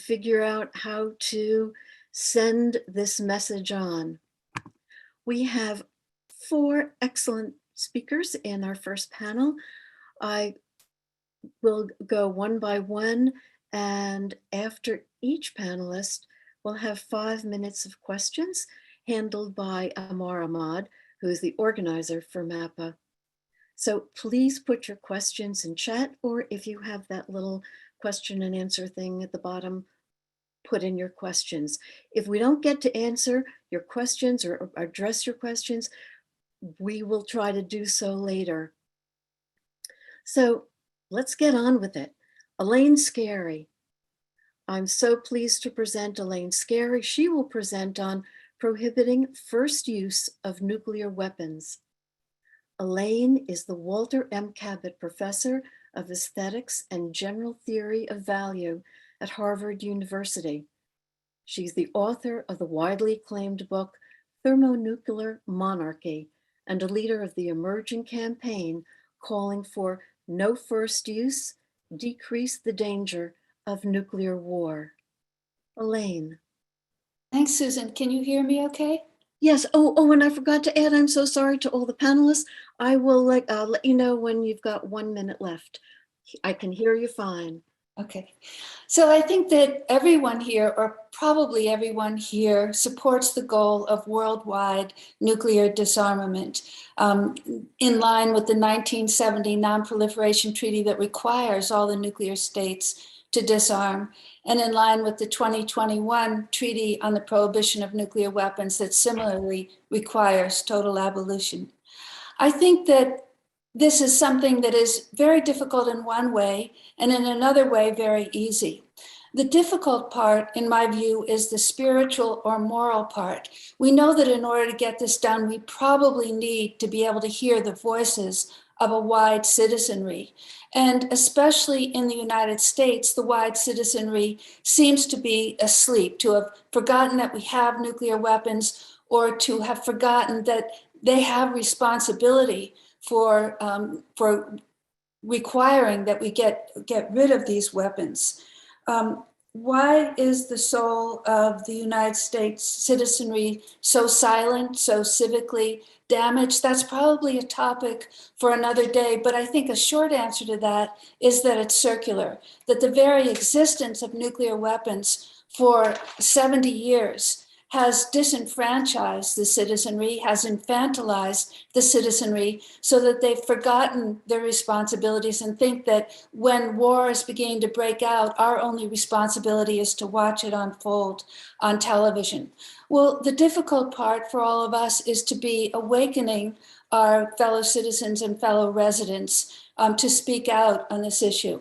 figure out how to send this message on. We have 4 excellent speakers in our first panel. I will go one by one, and after each panelist, we'll have 5 minutes of questions handled by Amar Ahmad, who is the organizer for MAPA. So please put your questions in chat, or if you have that little question and answer thing at the bottom, put in your questions. If we don't get to answer your questions or address your questions, we will try to do so later. So let's get on with it. Elaine Scarry. I'm so pleased to present Elaine Scarry. She will present on prohibiting first use of nuclear weapons. Elaine is the Walter M. Cabot Professor of Aesthetics and General Theory of Value at Harvard University. She's the author of the widely acclaimed book, Thermonuclear Monarchy, and a leader of the emerging campaign calling for no first use, decrease the danger of nuclear war. Elaine. Thanks, Susan. Can you hear me okay? Yes. Oh, and I forgot to add, I'm so sorry to all the panelists. I will let you know when you've got 1 minute left. I can hear you fine. Okay. So I think that everyone here, or probably everyone here, supports the goal of worldwide nuclear disarmament in line with the 1970 Non-Proliferation Treaty that requires all the nuclear states to disarm, and in line with the 2021 Treaty on the Prohibition of Nuclear Weapons that similarly requires total abolition. I think that this is something that is very difficult in one way, and in another way, very easy. The difficult part, in my view, is the spiritual or moral part. We know that in order to get this done, we probably need to be able to hear the voices of a wide citizenry. And especially in the United States, the wide citizenry seems to be asleep, to have forgotten that we have nuclear weapons, or to have forgotten that they have responsibility for requiring that we get rid of these weapons. Why is the soul of the United States citizenry so silent, so civically damaged? That's probably a topic for another day, but I think a short answer to that is that it's circular, that the very existence of nuclear weapons for 70 years has disenfranchised the citizenry, has infantilized the citizenry, so that they've forgotten their responsibilities and think that when war is beginning to break out, our only responsibility is to watch it unfold on television. Well, the difficult part for all of us is to be awakening our fellow citizens and fellow residents to speak out on this issue.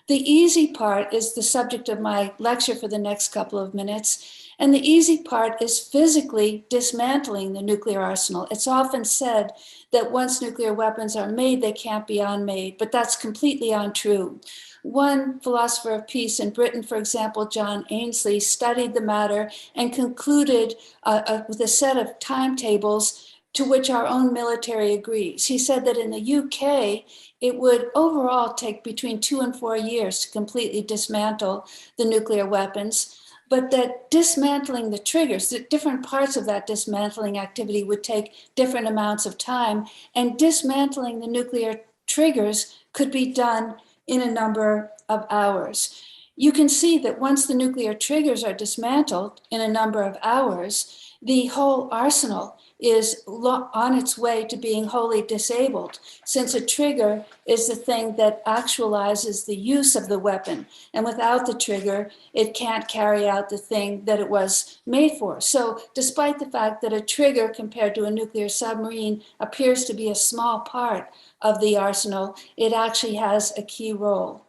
The easy part is the subject of my lecture for the next couple of minutes. And the easy part is physically dismantling the nuclear arsenal. It's often said that once nuclear weapons are made, they can't be unmade, but that's completely untrue. One philosopher of peace in Britain, for example, John Ainsley, studied the matter and concluded with a set of timetables to which our own military agrees. He said that in the UK, it would overall take between 2 and 4 years to completely dismantle the nuclear weapons, but that dismantling the triggers, the different parts of that dismantling activity would take different amounts of time, and dismantling the nuclear triggers could be done in a number of hours. You can see that once the nuclear triggers are dismantled in a number of hours, the whole arsenal is on its way to being wholly disabled, since a trigger is the thing that actualizes the use of the weapon. And without the trigger, it can't carry out the thing that it was made for. So despite the fact that a trigger compared to a nuclear submarine appears to be a small part of the arsenal, it actually has a key role.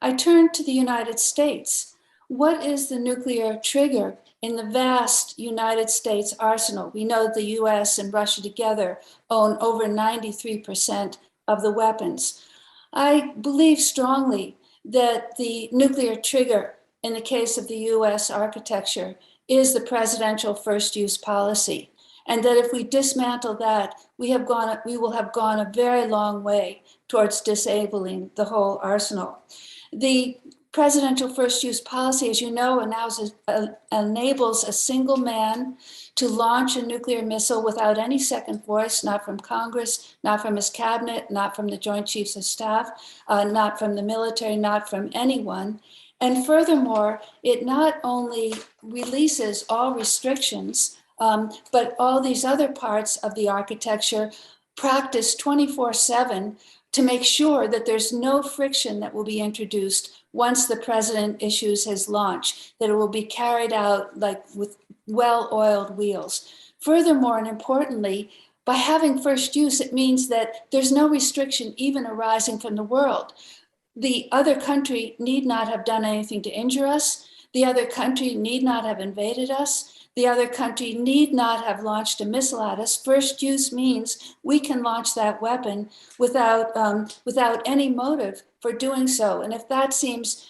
I turn to the United States. What is the nuclear trigger in the vast United States arsenal? We know that the US and Russia together own over 93% of the weapons. I believe strongly that the nuclear trigger in the case of the US architecture is the presidential first use policy. And that if we dismantle that, we will have gone a very long way towards disabling the whole arsenal. The presidential first use policy, as you know, enables a single man to launch a nuclear missile without any second voice, not from Congress, not from his cabinet, not from the Joint Chiefs of Staff, not from the military, not from anyone. And furthermore, it not only releases all restrictions, but all these other parts of the architecture practiced 24/7 to make sure that there's no friction that will be introduced once the president issues his launch, that it will be carried out like with well-oiled wheels. Furthermore, and importantly, by having first use, it means that there's no restriction even arising from the world. The other country need not have done anything to injure us. The other country need not have invaded us. The other country need not have launched a missile at us. First use means we can launch that weapon without any motive for doing so. And if that seems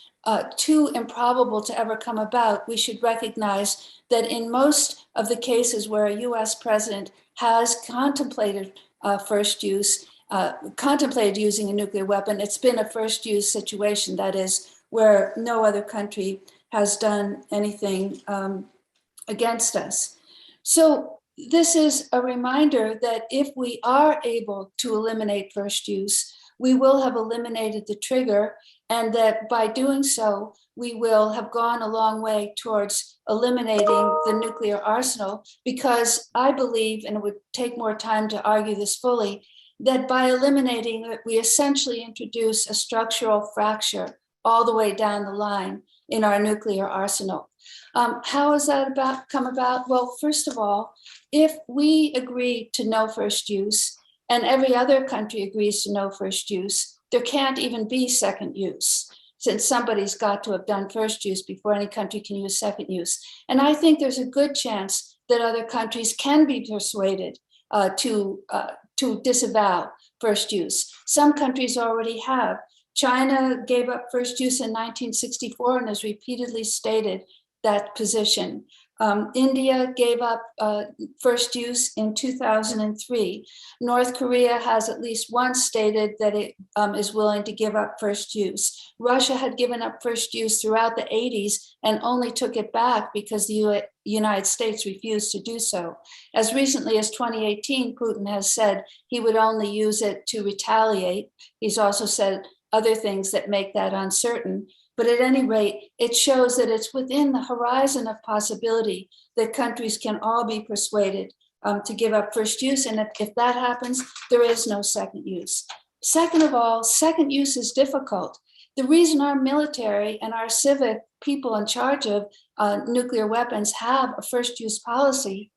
too improbable to ever come about, we should recognize that in most of the cases where a US president has contemplated first use, contemplated using a nuclear weapon, it's been a first use situation, that is, where no other country has done anything against us. So this is a reminder that if we are able to eliminate first use, we will have eliminated the trigger, and that by doing so, we will have gone a long way towards eliminating the nuclear arsenal, because I believe, and it would take more time to argue this fully, that by eliminating it, we essentially introduce a structural fracture all the way down the line in our nuclear arsenal. How has that come about? Well, first of all, if we agree to no first use and every other country agrees to no first use, there can't even be second use, since somebody's got to have done first use before any country can use second use. And I think there's a good chance that other countries can be persuaded to disavow first use. Some countries already have. China gave up first use in 1964 and has repeatedly stated that position. India gave up first use in 2003. North Korea has at least once stated that it is willing to give up first use. Russia had given up first use throughout the 80s and only took it back because the United States refused to do so. As recently as 2018, Putin has said he would only use it to retaliate. He's also said other things that make that uncertain. But at any rate, it shows that it's within the horizon of possibility that countries can all be persuaded to give up first use. And if that happens, there is no second use. Second of all, second use is difficult. The reason our military and our civic people in charge of nuclear weapons have a first use policy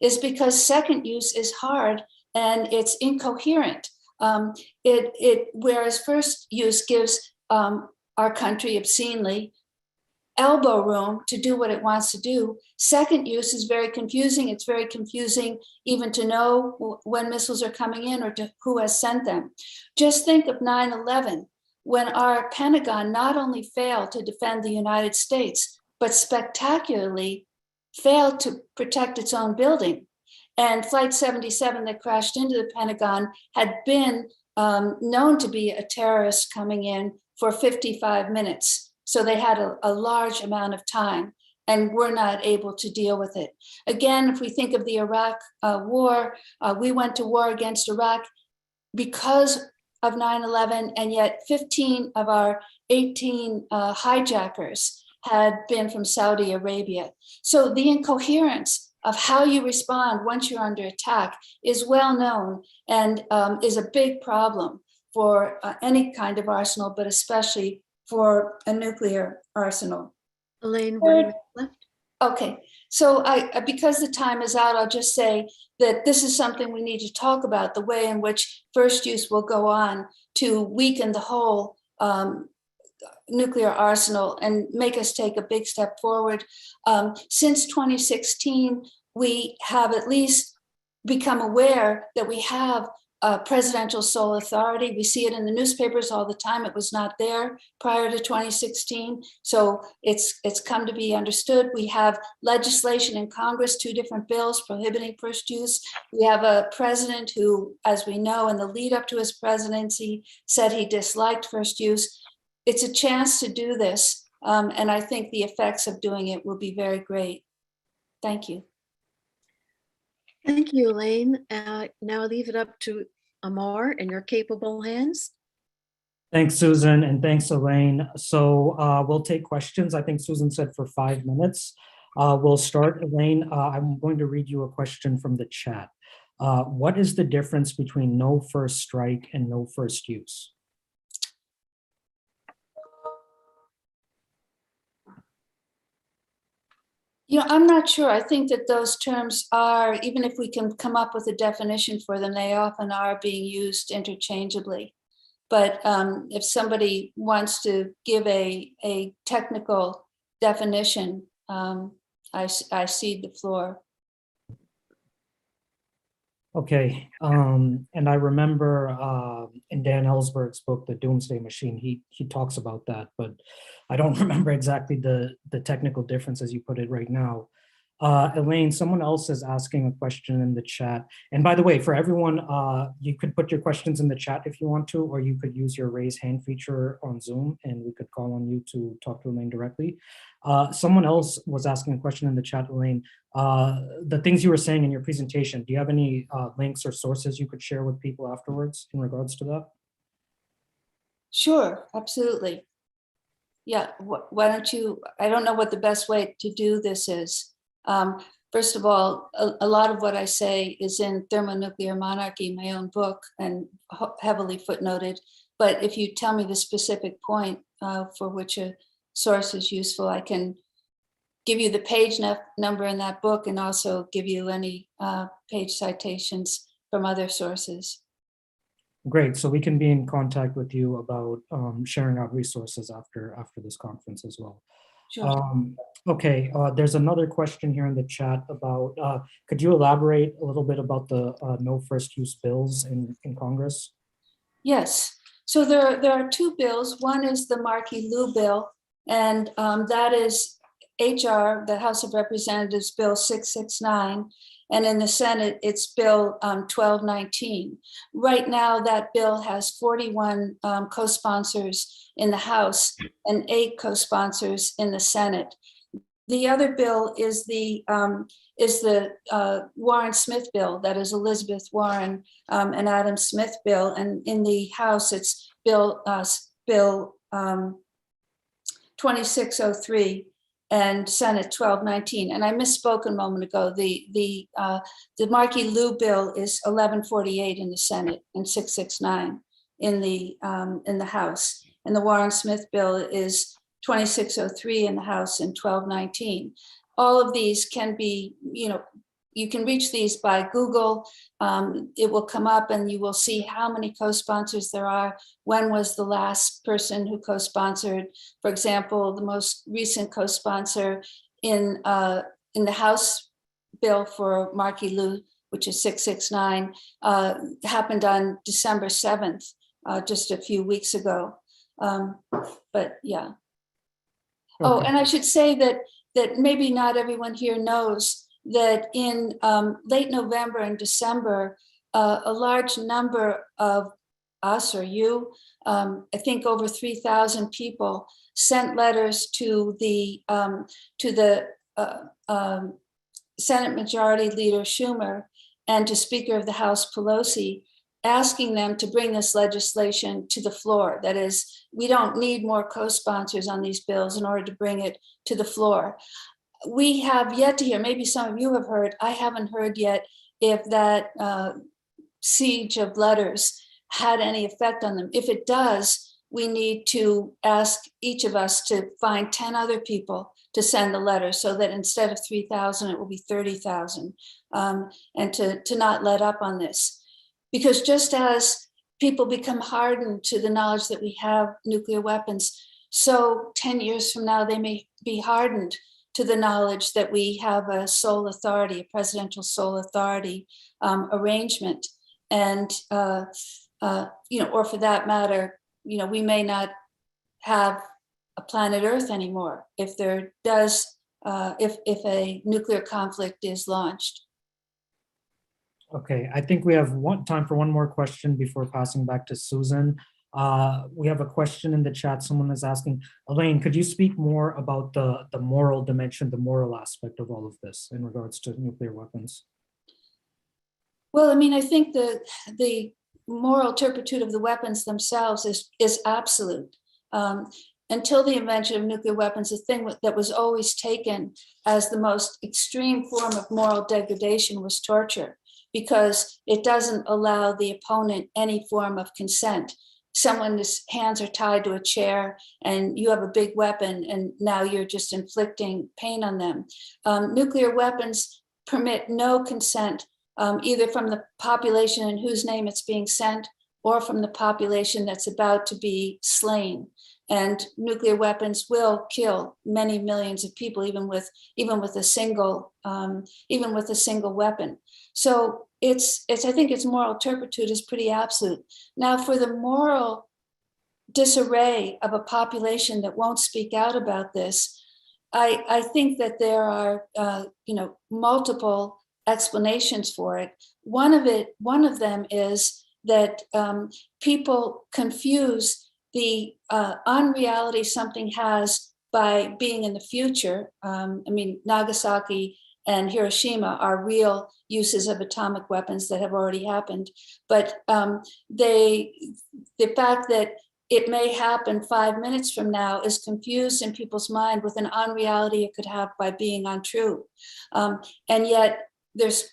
is because second use is hard and it's incoherent. Whereas first use gives our country obscenely elbow room to do what it wants to do. Second use is very confusing. It's very confusing even to know when missiles are coming in or to who has sent them. Just think of 9/11, when our Pentagon not only failed to defend the United States, but spectacularly failed to protect its own building. And Flight 77 that crashed into the Pentagon had been known to be a terrorist coming in for 55 minutes. So they had a large amount of time and were not able to deal with it. Again, if we think of the Iraq war, we went to war against Iraq because of 9/11, and yet 15 of our 18 hijackers had been from Saudi Arabia. So the incoherence of how you respond once you're under attack is well known and is a big problem for any kind of arsenal, but especially for a nuclear arsenal. Elaine, 1 minute left. Okay, so because the time is out, I'll just say that this is something we need to talk about, the way in which first use will go on to weaken the whole nuclear arsenal and make us take a big step forward. Since 2016, we have at least become aware that we have presidential sole authority. We see it in the newspapers all the time. It was not there prior to 2016. So it's come to be understood. We have legislation in Congress, 2 different bills prohibiting first use. We have a president who, as we know, in the lead up to his presidency, said he disliked first use. it's a chance to do this. And I think the effects of doing it will be very great. Thank you. Thank you, Elaine. Now I leave it up to Amar in your capable hands. Thanks, Susan, and thanks, Elaine. So we'll take questions. I think Susan said for 5 minutes. We'll start, Elaine. I'm going to read you a question from the chat. What is the difference between no first strike and no first use? I'm not sure. I think that those terms are, even if we can come up with a definition for them, they often are being used interchangeably. But if somebody wants to give a technical definition, I cede the floor. Okay, and I remember in Dan Ellsberg's book, The Doomsday Machine, he talks about that, but I don't remember exactly the technical difference as you put it right now. Elaine, someone else is asking a question in the chat. And by the way, for everyone, you could put your questions in the chat if you want to, or you could use your raise hand feature on Zoom and we could call on you to talk to Elaine directly. Someone else was asking a question in the chat, Elaine. The things you were saying in your presentation, do you have any links or sources you could share with people afterwards in regards to that? Sure, absolutely. Yeah, why don't you, I don't know what the best way to do this is. First of all, a lot of what I say is in Thermonuclear Monarchy, my own book, and heavily footnoted. But if you tell me the specific point for which a source is useful, I can give you the page number in that book and also give you any page citations from other sources. Great, so we can be in contact with you about sharing out resources after this conference as well. Sure. Okay, there's another question here in the chat about, could you elaborate a little bit about the no first use bills in Congress? Yes, so there are two bills. One is the Markey-Liu bill, and that is HR, the House of Representatives Bill 669, and in the Senate, it's Bill 1219. Right now, that bill has 41 co-sponsors in the House and 8 co-sponsors in the Senate. The other bill is the Warren Smith bill, that is Elizabeth Warren and Adam Smith bill, and in the House it's Bill 2603 and Senate 1219. And I misspoke a moment ago. The Markey-Liu bill is 1148 in the Senate and 669 in the House, and the Warren Smith bill is 2603 in the House and 1219. All of these can be, you can reach these by Google. It will come up and you will see how many co-sponsors there are. When was the last person who co-sponsored? For example, the most recent co-sponsor in the House bill for Markey-Liu, which is 669, happened on December 7th, just a few weeks ago. But yeah. Okay. Oh, and I should say that maybe not everyone here knows that in late November and December, a large number of us or you, I think over 3,000 people, sent letters to the Senate Majority Leader Schumer and to Speaker of the House Pelosi, asking them to bring this legislation to the floor. That is, we don't need more co-sponsors on these bills in order to bring it to the floor. We have yet to hear, maybe some of you have heard, I haven't heard yet if that siege of letters had any effect on them. If it does, we need to ask each of us to find 10 other people to send the letter so that instead of 3,000, it will be 30,000, and to not let up on this. Because just as people become hardened to the knowledge that we have nuclear weapons, so 10 years from now, they may be hardened to the knowledge that we have a sole authority, a presidential sole authority arrangement. And, or for that matter, we may not have a planet Earth anymore if there does, if a nuclear conflict is launched. Okay, I think we have time for one more question before passing back to Susan. We have a question in the chat. Someone is asking, Elaine, could you speak more about the moral dimension, the moral aspect of all of this in regards to nuclear weapons? Well, I mean, I think the moral turpitude of the weapons themselves is absolute. Until the invention of nuclear weapons, the thing that was always taken as the most extreme form of moral degradation was torture, because it doesn't allow the opponent any form of consent. Someone's hands are tied to a chair and you have a big weapon and now you're just inflicting pain on them. Nuclear weapons permit no consent, either from the population in whose name it's being sent or from the population that's about to be slain. And nuclear weapons will kill many millions of people, even with a single weapon. So I think its moral turpitude is pretty absolute. Now, for the moral disarray of a population that won't speak out about this, I think that there are multiple explanations for it. One of them is that people confuse the unreality something has by being in the future. I mean, Nagasaki and Hiroshima are real uses of atomic weapons that have already happened. But the fact that it may happen 5 minutes from now is confused in people's mind with an unreality it could have by being untrue. And yet there's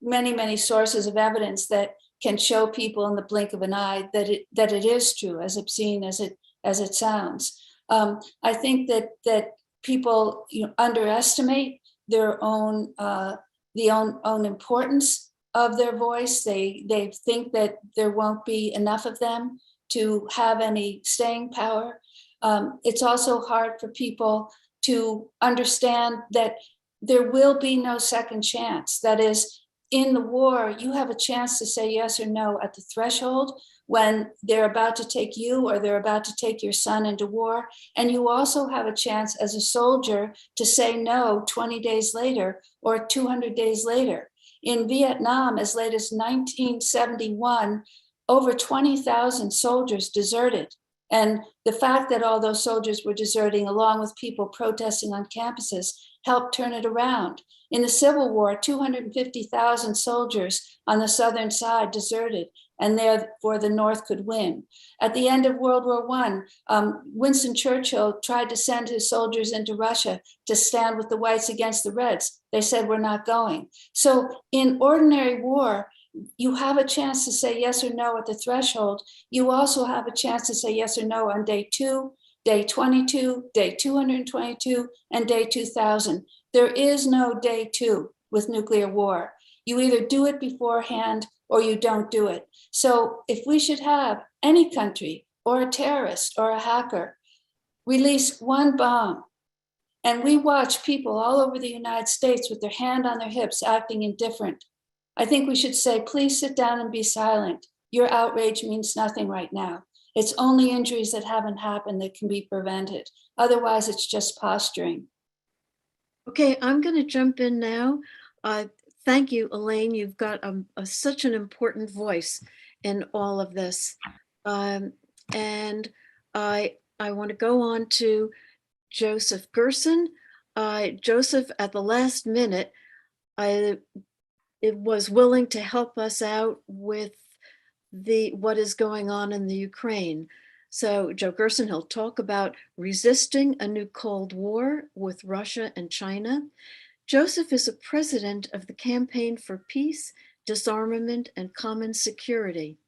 many, many sources of evidence that can show people in the blink of an eye that it is true, as obscene as it sounds. I think that people underestimate their own own importance of their voice. They think that there won't be enough of them to have any staying power. It's also hard for people to understand that there will be no second chance. That is, in the war, you have a chance to say yes or no at the threshold when they're about to take you or they're about to take your son into war. And you also have a chance as a soldier to say no 20 days later or 200 days later. In Vietnam, as late as 1971, over 20,000 soldiers deserted. And the fact that all those soldiers were deserting, along with people protesting on campuses, helped turn it around. In the Civil War, 250,000 soldiers on the southern side deserted, and therefore the North could win. At the end of World War I, Winston Churchill tried to send his soldiers into Russia to stand with the whites against the Reds. They said, "We're not going." So in ordinary war, you have a chance to say yes or no at the threshold. You also have a chance to say yes or no on day 2, day 22, day 222, and day 2000. There is no day 2 with nuclear war. You either do it beforehand or you don't do it. So if we should have any country or a terrorist or a hacker release one bomb, and we watch people all over the United States with their hand on their hips acting indifferent, I think we should say, please sit down and be silent. Your outrage means nothing right now. It's only injuries that haven't happened that can be prevented. Otherwise, it's just posturing. Okay, I'm going to jump in now. Thank you, Elaine. You've got such an important voice in all of this. And I want to go on to Joseph Gerson. Joseph, at the last minute, it was willing to help us out with what is going on in the Ukraine. So Joe Gerson, he'll talk about resisting a new Cold War with Russia and China. Joseph is a president of the Campaign for Peace, Disarmament, and Common Security.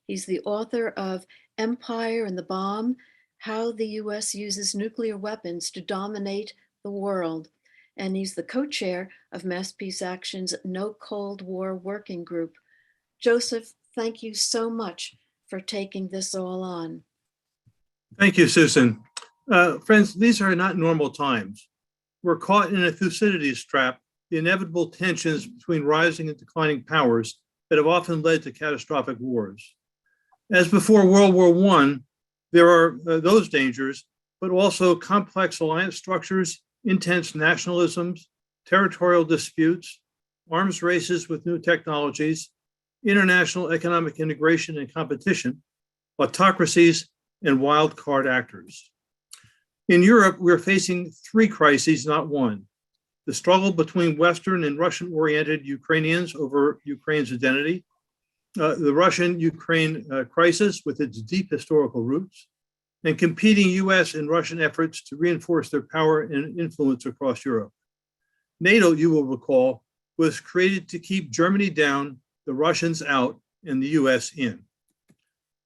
He's the author of Empire and the Bomb: How the US Uses Nuclear Weapons to Dominate the World. And he's the co-chair of Mass Peace Action's No Cold War Working Group. Joseph, thank you so much for taking this all on. Thank you, Susan. Friends, these are not normal times. We're caught in a Thucydides trap, the inevitable tensions between rising and declining powers that have often led to catastrophic wars. As before World War I, there are those dangers, but also complex alliance structures, intense nationalisms, territorial disputes, arms races with new technologies, international economic integration and competition, autocracies, and wild card actors. In Europe, we're facing three crises, not one. The struggle between Western and Russian-oriented Ukrainians over Ukraine's identity, the Russian-Ukraine crisis with its deep historical roots, and competing US and Russian efforts to reinforce their power and influence across Europe. NATO, you will recall, was created to keep Germany down, the Russians out, and the US in.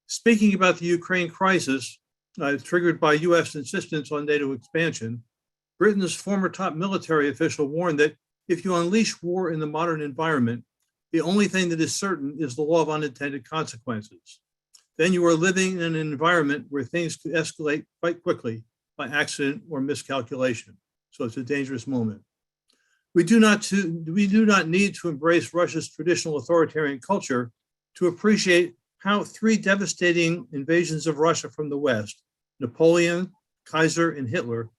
Speaking about the Ukraine crisis, triggered by US insistence on NATO expansion, Britain's former top military official warned that if you unleash war in the modern environment, the only thing that is certain is the law of unintended consequences. Then you are living in an environment where things could escalate quite quickly by accident or miscalculation. So it's a dangerous moment. We do not need to embrace Russia's traditional authoritarian culture to appreciate how three devastating invasions of Russia from the West, Napoleon, Kaiser, and Hitler,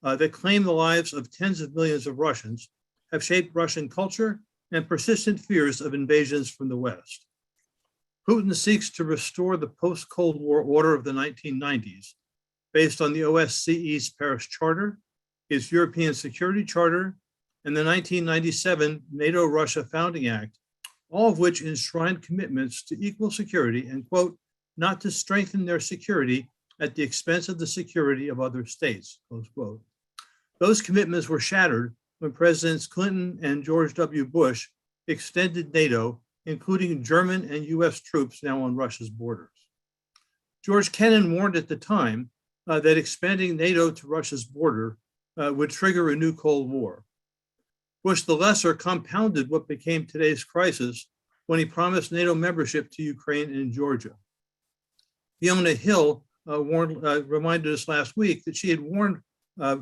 that claimed the lives of tens of millions of Russians, have shaped Russian culture and persistent fears of invasions from the West. Putin seeks to restore the post-Cold War order of the 1990s, based on the OSCE's Paris Charter, its European Security Charter, and the 1997 NATO-Russia Founding Act, all of which enshrined commitments to equal security and, quote, not to strengthen their security at the expense of the security of other states, close quote. Those commitments were shattered when Presidents Clinton and George W. Bush extended NATO, including German and US troops now on Russia's borders. George Kennan warned at the time that expanding NATO to Russia's border would trigger a new Cold War. Bush the Lesser compounded what became today's crisis when he promised NATO membership to Ukraine and Georgia. Fiona Hill reminded us last week that she had warned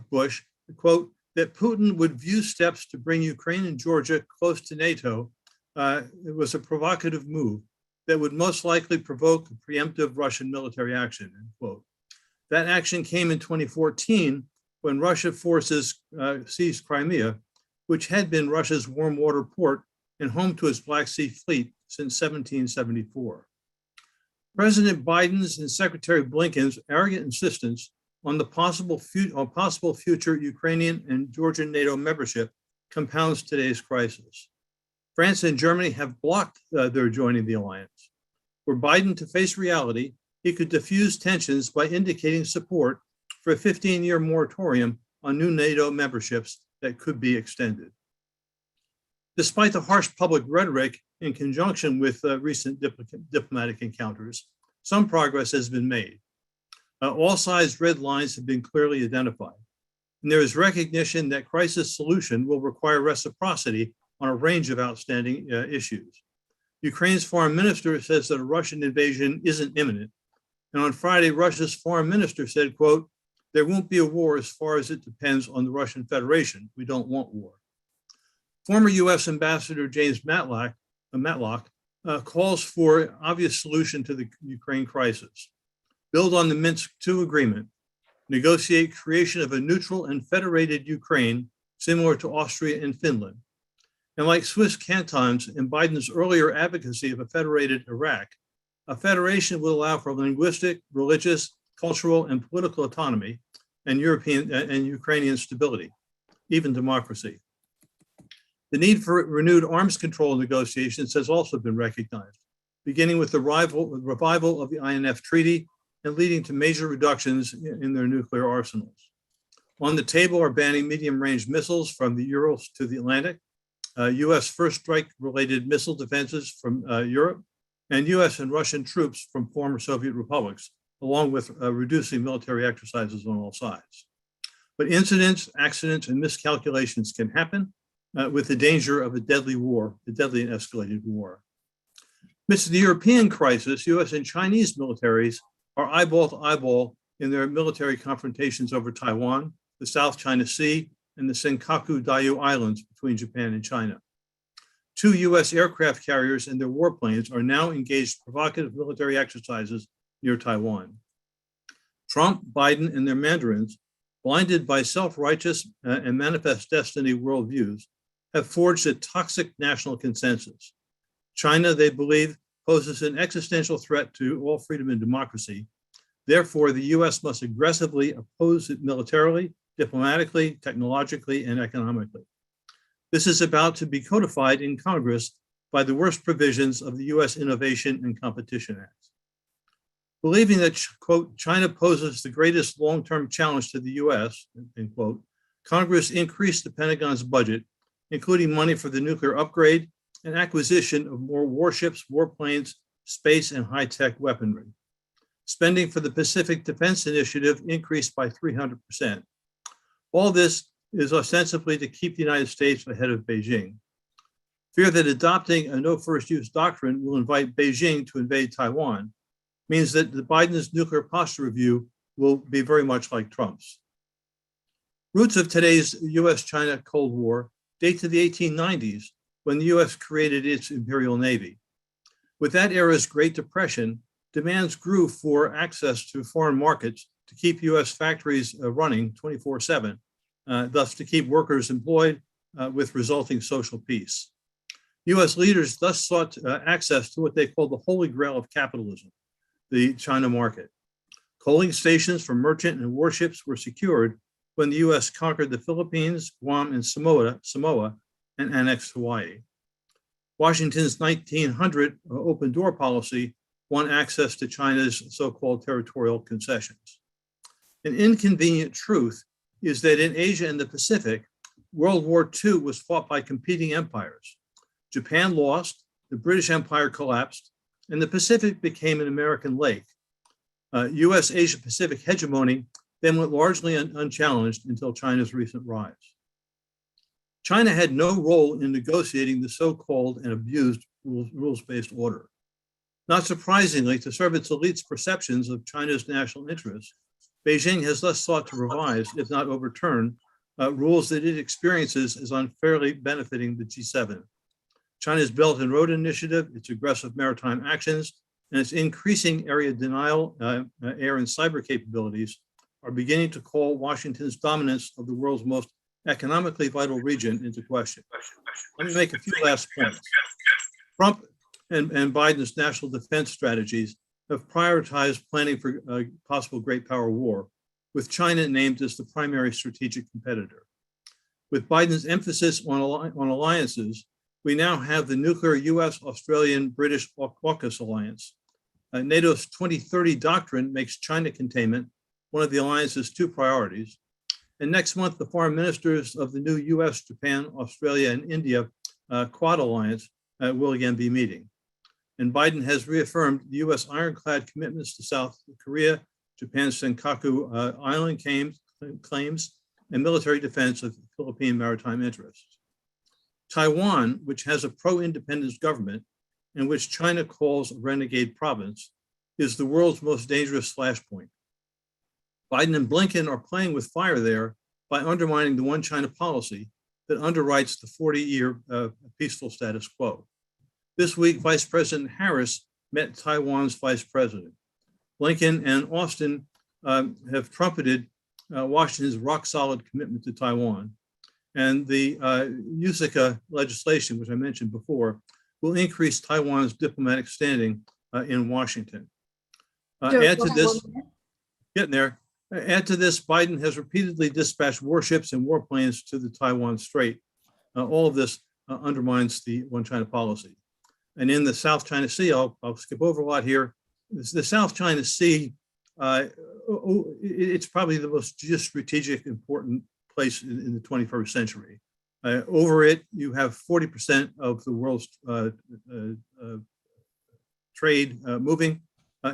Bush, quote, that Putin would view steps to bring Ukraine and Georgia close to NATO. It was a provocative move that would most likely provoke a preemptive Russian military action, end quote. That action came in 2014 when Russian forces seized Crimea, which had been Russia's warm water port and home to its Black Sea Fleet since 1774. President Biden's and Secretary Blinken's arrogant insistence on the possible future Ukrainian and Georgian NATO membership compounds today's crisis. France and Germany have blocked their joining the alliance. Were Biden to face reality, he could diffuse tensions by indicating support for a 15-year moratorium on new NATO memberships that could be extended. Despite the harsh public rhetoric in conjunction with recent diplomatic encounters, some progress has been made. All sides' red lines have been clearly identified, and there is recognition that crisis solution will require reciprocity on a range of outstanding issues. Ukraine's foreign minister says that a Russian invasion isn't imminent, and on Friday, Russia's foreign minister said, quote, there won't be a war as far as it depends on the Russian Federation. We don't want war. Former US Ambassador James Matlock calls for an obvious solution to the Ukraine crisis. Build on the Minsk II agreement, negotiate creation of a neutral and federated Ukraine similar to Austria and Finland. And like Swiss cantons and Biden's earlier advocacy of a federated Iraq, a federation will allow for linguistic, religious, cultural, and political autonomy and European and Ukrainian stability, even democracy. The need for renewed arms control negotiations has also been recognized, beginning with the revival of the INF Treaty and leading to major reductions in their nuclear arsenals. On the table are banning medium-range missiles from the Urals to the Atlantic, US first strike-related missile defenses from Europe, and US and Russian troops from former Soviet republics, along with reducing military exercises on all sides. But incidents, accidents, and miscalculations can happen with the danger of a deadly war, a deadly and escalated war. Amidst the European crisis, US and Chinese militaries are eyeball to eyeball in their military confrontations over Taiwan, the South China Sea, and the Senkaku Diaoyu Islands between Japan and China. 2 US aircraft carriers and their warplanes are now engaged in provocative military exercises near Taiwan. Trump, Biden, and their mandarins, blinded by self-righteous and manifest destiny worldviews, have forged a toxic national consensus. China, they believe, poses an existential threat to all freedom and democracy. Therefore, the US must aggressively oppose it militarily, diplomatically, technologically, and economically. This is about to be codified in Congress by the worst provisions of the US Innovation and Competition Act. Believing that, quote, China poses the greatest long-term challenge to the US, end quote, Congress increased the Pentagon's budget, including money for the nuclear upgrade and acquisition of more warships, warplanes, space, and high-tech weaponry. Spending for the Pacific Defense Initiative increased by 300%. All this is ostensibly to keep the United States ahead of Beijing. Fear that adopting a no first use doctrine will invite Beijing to invade Taiwan means that Biden's nuclear posture review will be very much like Trump's. Roots of today's US-China Cold War date to the 1890s, when the US created its Imperial Navy. With that era's Great Depression, demands grew for access to foreign markets to keep US factories running 24/7, thus to keep workers employed with resulting social peace. US leaders thus sought access to what they called the holy grail of capitalism, the China market. Coaling stations for merchant and warships were secured when the US conquered the Philippines, Guam, and Samoa, and annexed Hawaii. Washington's 1900 open door policy won access to China's so-called territorial concessions. An inconvenient truth is that in Asia and the Pacific, World War II was fought by competing empires. Japan lost, the British Empire collapsed, and the Pacific became an American lake. US Asia-Pacific hegemony then went largely unchallenged until China's recent rise. China had no role in negotiating the so-called and abused rules-based order. Not surprisingly, to serve its elite's perceptions of China's national interests, Beijing has thus sought to revise, if not overturn, rules that it experiences as unfairly benefiting the G7. China's Belt and Road Initiative, its aggressive maritime actions, and its increasing area denial, air and cyber capabilities are beginning to call Washington's dominance of the world's most economically vital region into question. Let me make a few last points. Trump and Biden's national defense strategies have prioritized planning for a possible great power war, with China named as the primary strategic competitor. With Biden's emphasis on alliances, we now have the nuclear US, Australian, British Caucus alliance. NATO's 2030 doctrine makes China containment one of the alliance's two priorities. And next month, the foreign ministers of the new US, Japan, Australia, and India Quad alliance will again be meeting. And Biden has reaffirmed the US ironclad commitments to South Korea, Japan's Senkaku Island claims, and military defense of Philippine maritime interests. Taiwan, which has a pro-independence government and which China calls a renegade province, is the world's most dangerous flashpoint. Biden and Blinken are playing with fire there by undermining the one China policy that underwrites the 40-year peaceful status quo. This week, Vice President Harris met Taiwan's vice president. Blinken and Austin have trumpeted Washington's rock-solid commitment to Taiwan. And the USICA legislation, which I mentioned before, will increase Taiwan's diplomatic standing in Washington. Add to this, getting there. Add to this, Biden has repeatedly dispatched warships and warplanes to the Taiwan Strait. All of this undermines the one China policy. And in the South China Sea, I'll skip over a lot here. The South China Sea, it's probably the most geostrategic important place in the 21st century. Over it, you have 40% of the world's trade moving,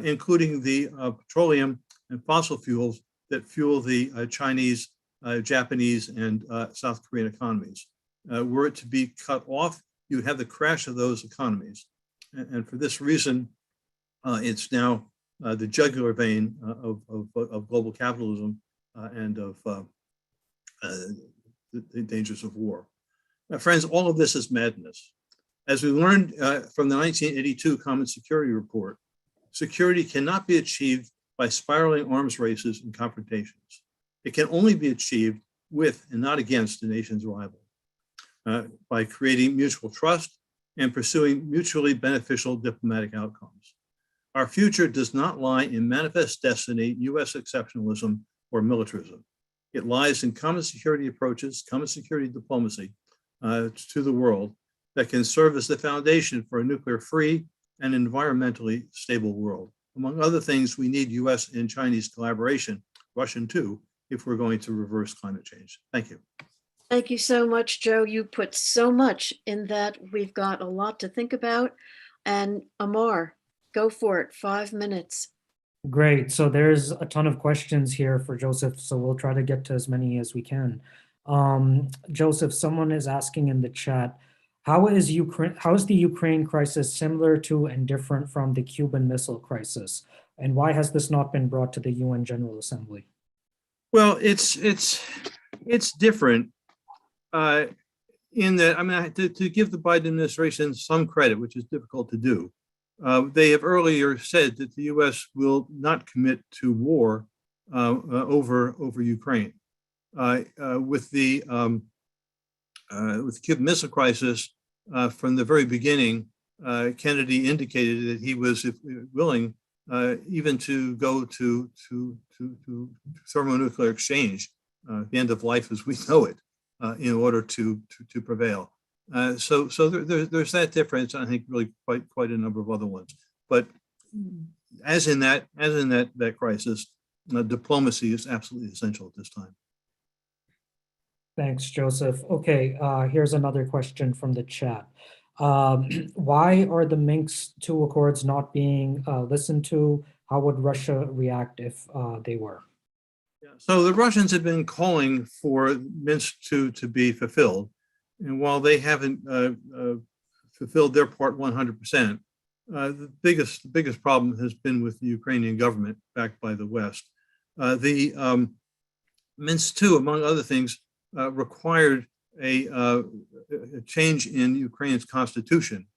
including the petroleum and fossil fuels that fuel the Chinese, Japanese, and South Korean economies. Were it to be cut off, you would have the crash of those economies. And for this reason, it's now the jugular vein of global capitalism and of the dangers of war. Friends, all of this is madness. As we learned from the 1982 Common Security Report, security cannot be achieved by spiraling arms races and confrontations. It can only be achieved with and not against a nation's rival. By creating mutual trust, and pursuing mutually beneficial diplomatic outcomes. Our future does not lie in manifest destiny, US exceptionalism, or militarism. It lies in common security approaches, common security diplomacy to the world that can serve as the foundation for a nuclear-free and environmentally stable world. Among other things, we need US and Chinese collaboration, Russian too, if we're going to reverse climate change. Thank you. Thank you so much, Joe. You put so much in that. We've got a lot to think about. And Amar, go for it, 5 minutes. Great. So there's a ton of questions here for Joseph, so we'll try to get to as many as we can. Joseph, someone is asking in the chat, how is the Ukraine crisis similar to and different from the Cuban Missile Crisis? And why has this not been brought to the UN General Assembly? Well, it's different in that, I mean, to give the Biden administration some credit, which is difficult to do, they have earlier said that the US will not commit to war over Ukraine. With the Cuban Missile Crisis, from the very beginning, Kennedy indicated that he was willing even to go to thermonuclear exchange, the end of life as we know it, in order to prevail. So there's that difference, and I think really quite a number of other ones. But as in that crisis, diplomacy is absolutely essential at this time. Thanks, Joseph. Okay, here's another question from the chat. Why are the Minsk II Accords not being listened to? How would Russia react if they were? Yeah, so the Russians have been calling for Minsk II to be fulfilled. And while they haven't fulfilled their part 100%, the biggest problem has been with the Ukrainian government backed by the West. The Minsk II, among other things, required a change in Ukraine's constitution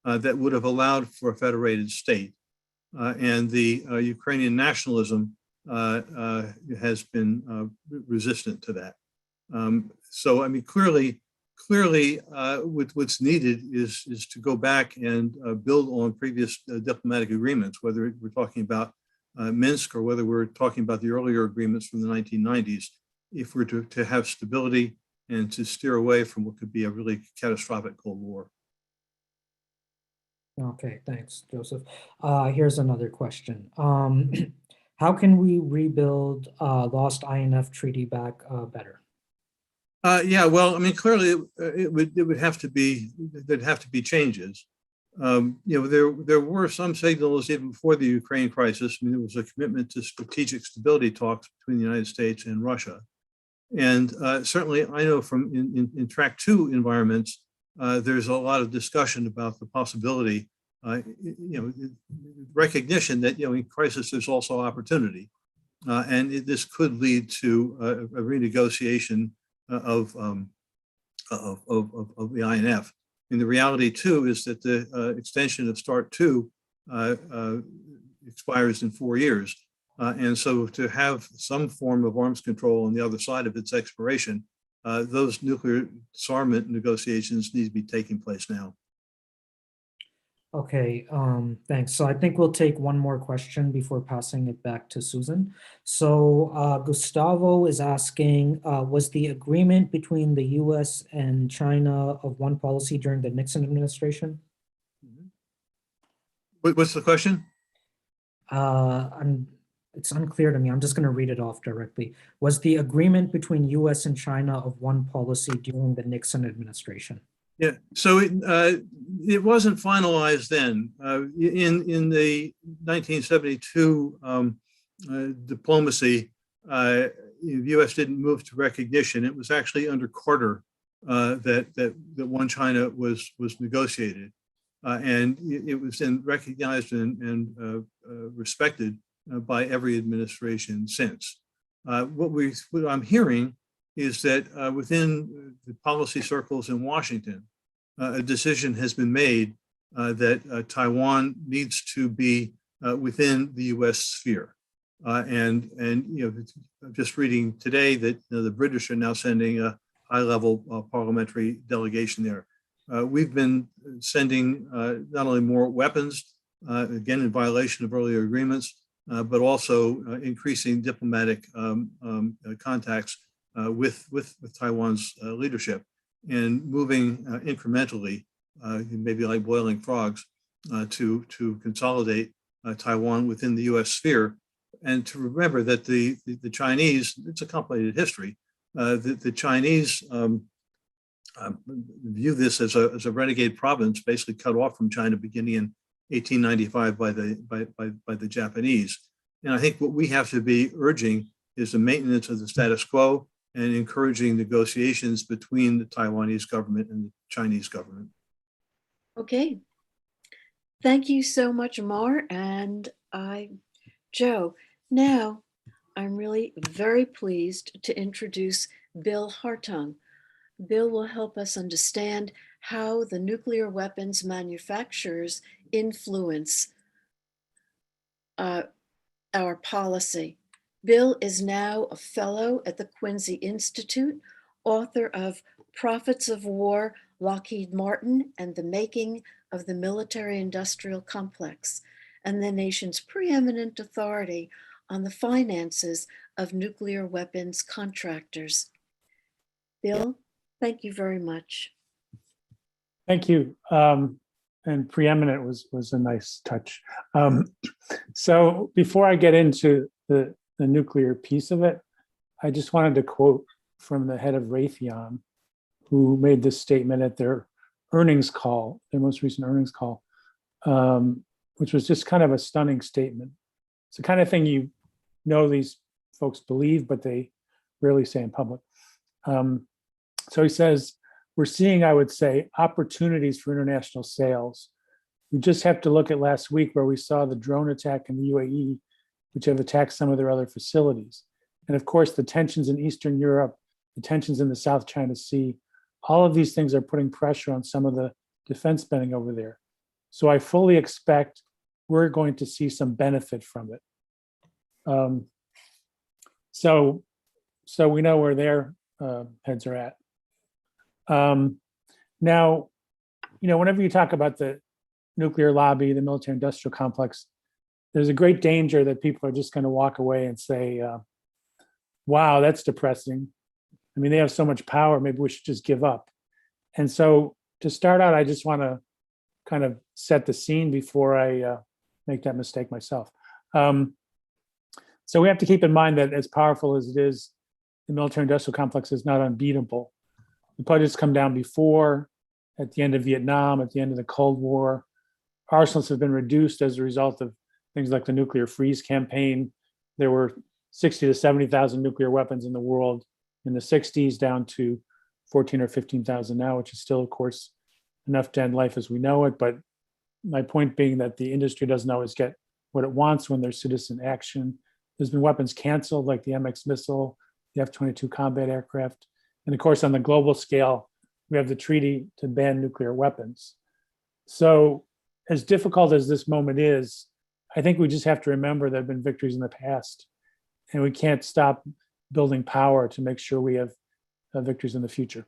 that would have allowed for a federated state. And the Ukrainian nationalism has been resistant to that. So, I mean, clearly, what's needed is to go back and build on previous diplomatic agreements, whether we're talking about Minsk or whether we're talking about the earlier agreements from the 1990s, if we're to have stability and to steer away from what could be a really catastrophic Cold War. Okay, thanks, Joseph. Here's another question. How can we rebuild lost INF treaty back better? Yeah, well, I mean, clearly it would have to be, there'd have to be changes. You know, there were some signals even before the Ukraine crisis. I mean, there was a commitment to strategic stability talks between the United States and Russia. And certainly I know from in track 2 environments, there's a lot of discussion about the possibility, you know, recognition that, you know, in crisis, there's also opportunity. And this could lead to a renegotiation of the INF. And the reality too is that the extension of START 2 expires in 4 years. And so to have some form of arms control on the other side of its expiration, those nuclear disarmament negotiations need to be taking place now. Okay, thanks. So I think we'll take one more question before passing it back to Susan. So Gustavo is asking, was the agreement between the US and China of one policy during the Nixon administration? What's the question? It's unclear to me. I'm just going to read it off directly. Was the agreement between US and China of one policy during the Nixon administration? Yeah, so it wasn't finalized then. In the 1972 diplomacy, the U.S. didn't move to recognition. It was actually under Carter that one China was negotiated, and it was then recognized and respected by every administration since. What I'm hearing is that within the policy circles in Washington, a decision has been made that Taiwan needs to be within the U.S. sphere. And you know, I'm just reading today that the British are now sending a high-level parliamentary delegation there. we've been sending not only more weapons, again, in violation of earlier agreements, but also increasing diplomatic contacts with Taiwan's leadership and moving incrementally, maybe like boiling frogs, to consolidate Taiwan within the U.S. sphere. And to remember that the Chinese, it's a complicated history, the Chinese view this as a renegade province, basically cut off from China beginning in 1895 by the Japanese. And I think what we have to be urging is the maintenance of the status quo and encouraging negotiations between the Taiwanese government and the Chinese government. Okay. Thank you so much, Mar and Joe. Now, I'm really very pleased to introduce Bill Hartung. Bill will help us understand how the nuclear weapons manufacturers influence our policy. Bill is now a fellow at the Quincy Institute, author of Prophets of War, Lockheed Martin, and the Making of the Military-Industrial Complex, and the nation's preeminent authority on the finances of nuclear weapons contractors. Bill, thank you very much. Thank you. And preeminent was a nice touch. So before I get into the nuclear piece of it, I just wanted to quote from the head of Raytheon, who made this statement at their earnings call, their most recent earnings call, which was just kind of a stunning statement. It's the kind of thing you know these folks believe, but they rarely say in public. So he says, we're seeing, I would say, opportunities for international sales. We just have to look at last week where we saw the drone attack in the UAE, which have attacked some of their other facilities. And of course, the tensions in Eastern Europe, the tensions in the South China Sea, all of these things are putting pressure on some of the defense spending over there. So I fully expect we're going to see some benefit from it. So we know where their heads are at. Now, whenever you talk about the nuclear lobby, the military industrial complex, there's a great danger that people are just going to walk away and say, wow, that's depressing. I mean, they have so much power, maybe we should just give up. And so to start out, I just want to kind of set the scene before I make that mistake myself. So we have to keep in mind that as powerful as it is, the military industrial complex is not unbeatable. The budgets come down before, at the end of Vietnam, at the end of the Cold War. Arsenals have been reduced as a result of things like the nuclear freeze campaign. There were 60 to 70,000 nuclear weapons in the world in the 60s, down to 14 or 15,000 now, which is still, of course, enough to end life as we know it. But my point being that the industry doesn't always get what it wants when there's citizen action. There's been weapons canceled, like the MX missile, the F-22 combat aircraft. And of course, on the global scale, we have the treaty to ban nuclear weapons. So as difficult as this moment is, I think we just have to remember there have been victories in the past, and we can't stop building power to make sure we have victories in the future.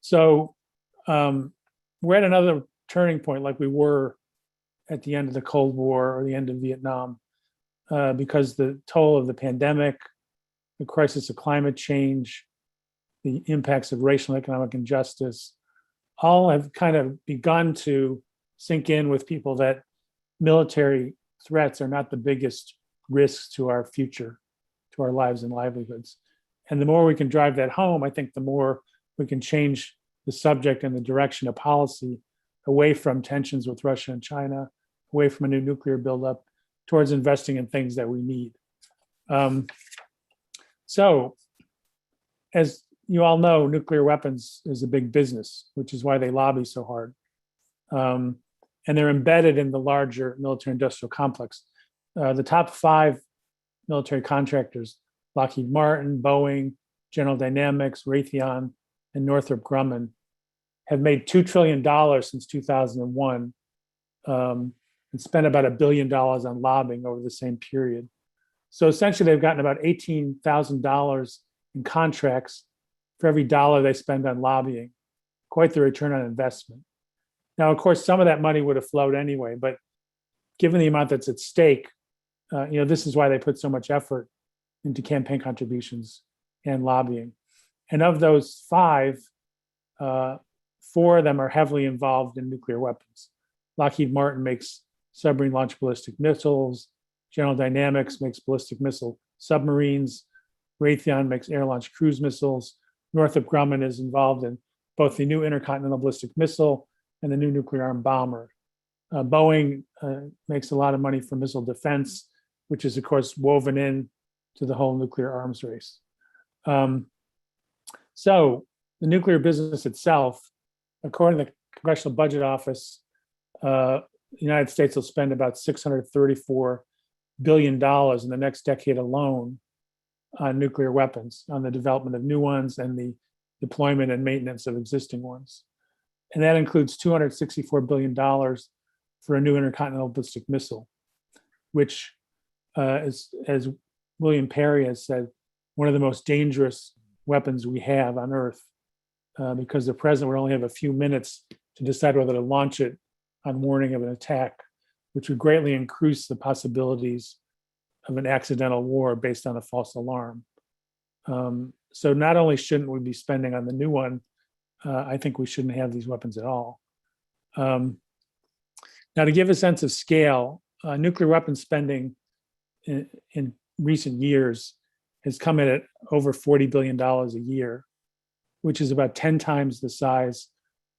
So we're at another turning point like we were at the end of the Cold War or the end of Vietnam, because the toll of the pandemic, the crisis of climate change, the impacts of racial and economic injustice, all have kind of begun to sink in with people that military threats are not the biggest risks to our future, to our lives and livelihoods. And the more we can drive that home, I think the more we can change the subject and the direction of policy away from tensions with Russia and China, away from a new nuclear buildup, towards investing in things that we need. So, as you all know, nuclear weapons is a big business, which is why they lobby so hard. And they're embedded in the larger military-industrial complex. The top 5 military contractors, Lockheed Martin, Boeing, General Dynamics, Raytheon, and Northrop Grumman, have made $2 trillion since 2001 and spent about $1 billion on lobbying over the same period. So essentially, they've gotten about $18,000 in contracts for every dollar they spend on lobbying. Of quite the return on investment. Now, of course, some of that money would have flowed anyway, but given the amount that's at stake, this is why they put so much effort into campaign contributions and lobbying. And of those 5, 4 of them are heavily involved in nuclear weapons. Lockheed Martin makes submarine launched ballistic missiles. General Dynamics makes ballistic missile submarines. Raytheon makes air-launched cruise missiles. Northrop Grumman is involved in both the new intercontinental ballistic missile and the new nuclear-armed bomber. Boeing makes a lot of money from missile defense, which is, of course, woven in to the whole nuclear arms race. So the nuclear business itself, according to the Congressional Budget Office, the United States will spend about $634 billion in the next decade alone on nuclear weapons, on the development of new ones and the deployment and maintenance of existing ones. And that includes $264 billion for a new intercontinental ballistic missile, which, as William Perry has said, one of the most dangerous weapons we have on Earth, because the president would only have a few minutes to decide whether to launch it on warning of an attack, which would greatly increase the possibilities of an accidental war based on a false alarm. So not only shouldn't we be spending on the new one, I think we shouldn't have these weapons at all. Now, to give a sense of scale, nuclear weapons spending in recent years has come in at over $40 billion a year, which is about 10 times the size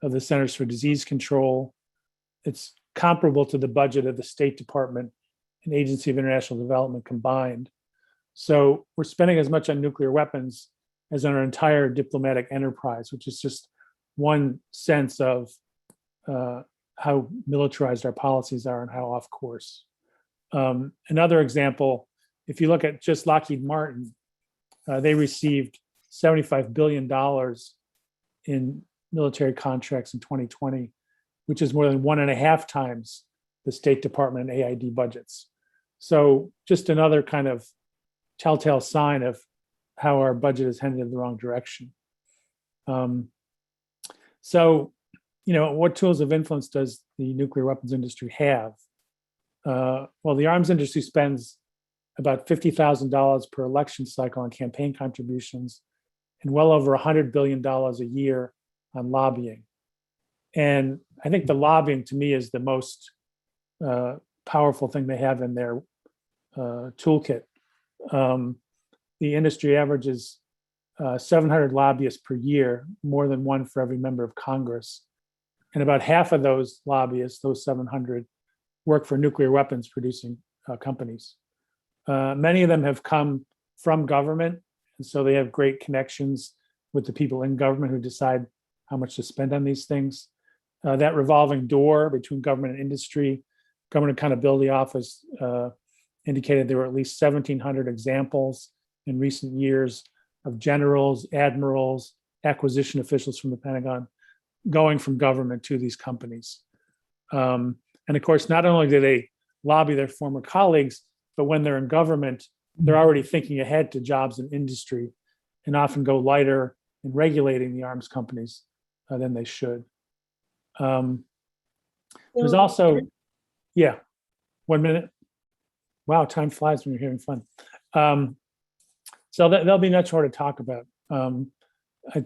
of the Centers for Disease Control. It's comparable to the budget of the State Department and Agency of International Development combined. So we're spending as much on nuclear weapons as on our entire diplomatic enterprise, which is just one sense of how militarized our policies are and how off course. Another example, if you look at just Lockheed Martin, they received $75 billion in military contracts in 2020, which is more than 1.5 times the State Department and AID budgets. So just another kind of telltale sign of how our budget is headed in the wrong direction. So, what tools of influence does the nuclear weapons industry have? Well, the arms industry spends about $50,000 per election cycle on campaign contributions and well over $100 billion a year on lobbying. And I think the lobbying, to me, is the most powerful thing they have in their toolkit. The industry averages 700 lobbyists per year, more than one for every member of Congress. And about half of those lobbyists, those 700, work for nuclear weapons producing companies. Many of them have come from government, and so they have great connections with the people in government who decide how much to spend on these things. That revolving door between government and industry, Government Accountability Office indicated there were at least 1,700 examples in recent years of generals, admirals, acquisition officials from the Pentagon going from government to these companies. And of course, not only do they lobby their former colleagues, but when they're in government, they're already thinking ahead to jobs in industry and often go lighter in regulating the arms companies than they should. There's also, 1 minute. Wow, time flies when you're having fun. So there'll be much more to talk about.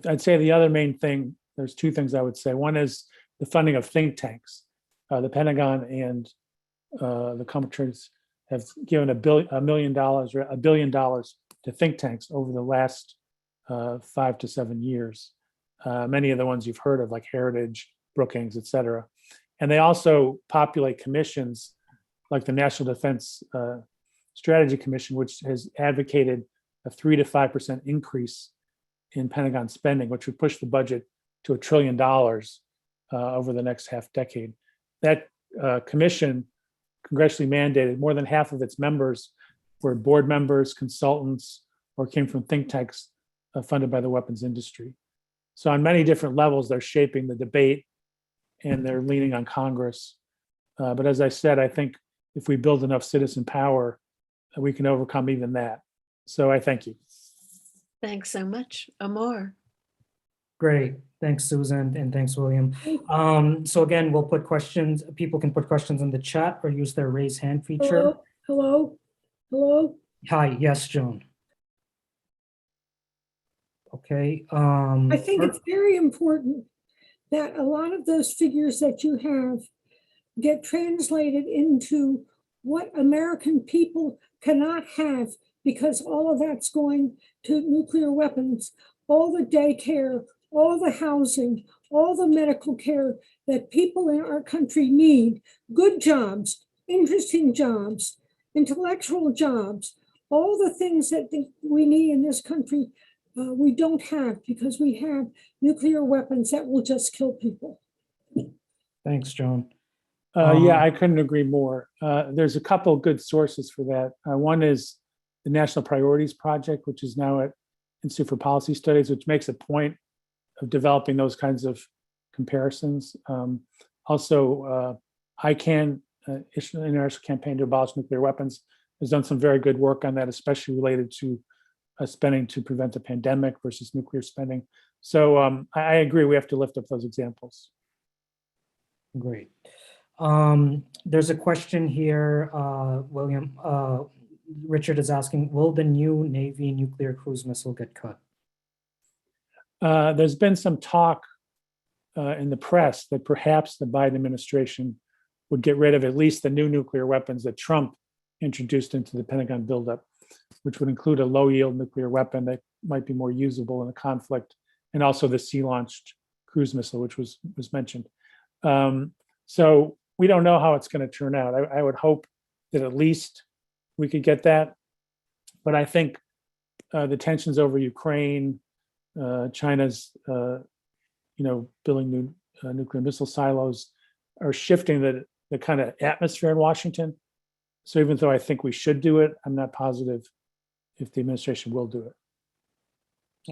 I'd say the other main thing, there's 2 things I would say. One is the funding of think tanks. The Pentagon and the countries have given $1 billion to think tanks over the last 5 to 7 years. Many of the ones you've heard of, like Heritage, Brookings, et cetera. And they also populate commissions like the National Defense Strategy Commission, which has advocated a 3 to 5% increase in Pentagon spending, which would push the budget to $1 trillion over the next half decade. That commission, congressionally mandated, more than half of its members were board members, consultants, or came from think tanks funded by the weapons industry. So on many different levels, they're shaping the debate and they're leaning on Congress. But as I said, I think if we build enough citizen power, we can overcome even that. So I thank you. Thanks so much. Amor. Great. Thanks, Susan, and thanks, William. So again, we'll put questions, people can put questions in the chat or use their raise hand feature. Hello. Hi, yes, Joan. Okay. I think it's very important that a lot of those figures that you have get translated into what American people cannot have, because all of that's going to nuclear weapons, all the daycare, all the housing, all the medical care that people in our country need, good jobs, interesting jobs, intellectual jobs, all the things that we need in this country, we don't have, because we have nuclear weapons that will just kill people. Thanks, Joan. Yeah, I couldn't agree more. There's a couple good sources for that. One is the National Priorities Project, which is now at Institute for Policy Studies, which makes a point of developing those kinds of comparisons. Also, ICANN, International Campaign to Abolish Nuclear Weapons, has done some very good work on that, especially related to spending to prevent a pandemic versus nuclear spending. So I agree, we have to lift up those examples. Great. There's a question here, William. Richard is asking, will the new Navy nuclear cruise missile get cut? There's been some talk in the press that perhaps the Biden administration would get rid of at least the new nuclear weapons that Trump introduced into the Pentagon buildup, which would include a low-yield nuclear weapon that might be more usable in a conflict, and also the sea-launched cruise missile, which was mentioned. So we don't know how it's going to turn out. I would hope that at least we could get that, but I think the tensions over Ukraine, China's, building new nuclear missile silos, are shifting the kind of atmosphere in Washington. So even though I think we should do it, I'm not positive if the administration will do it.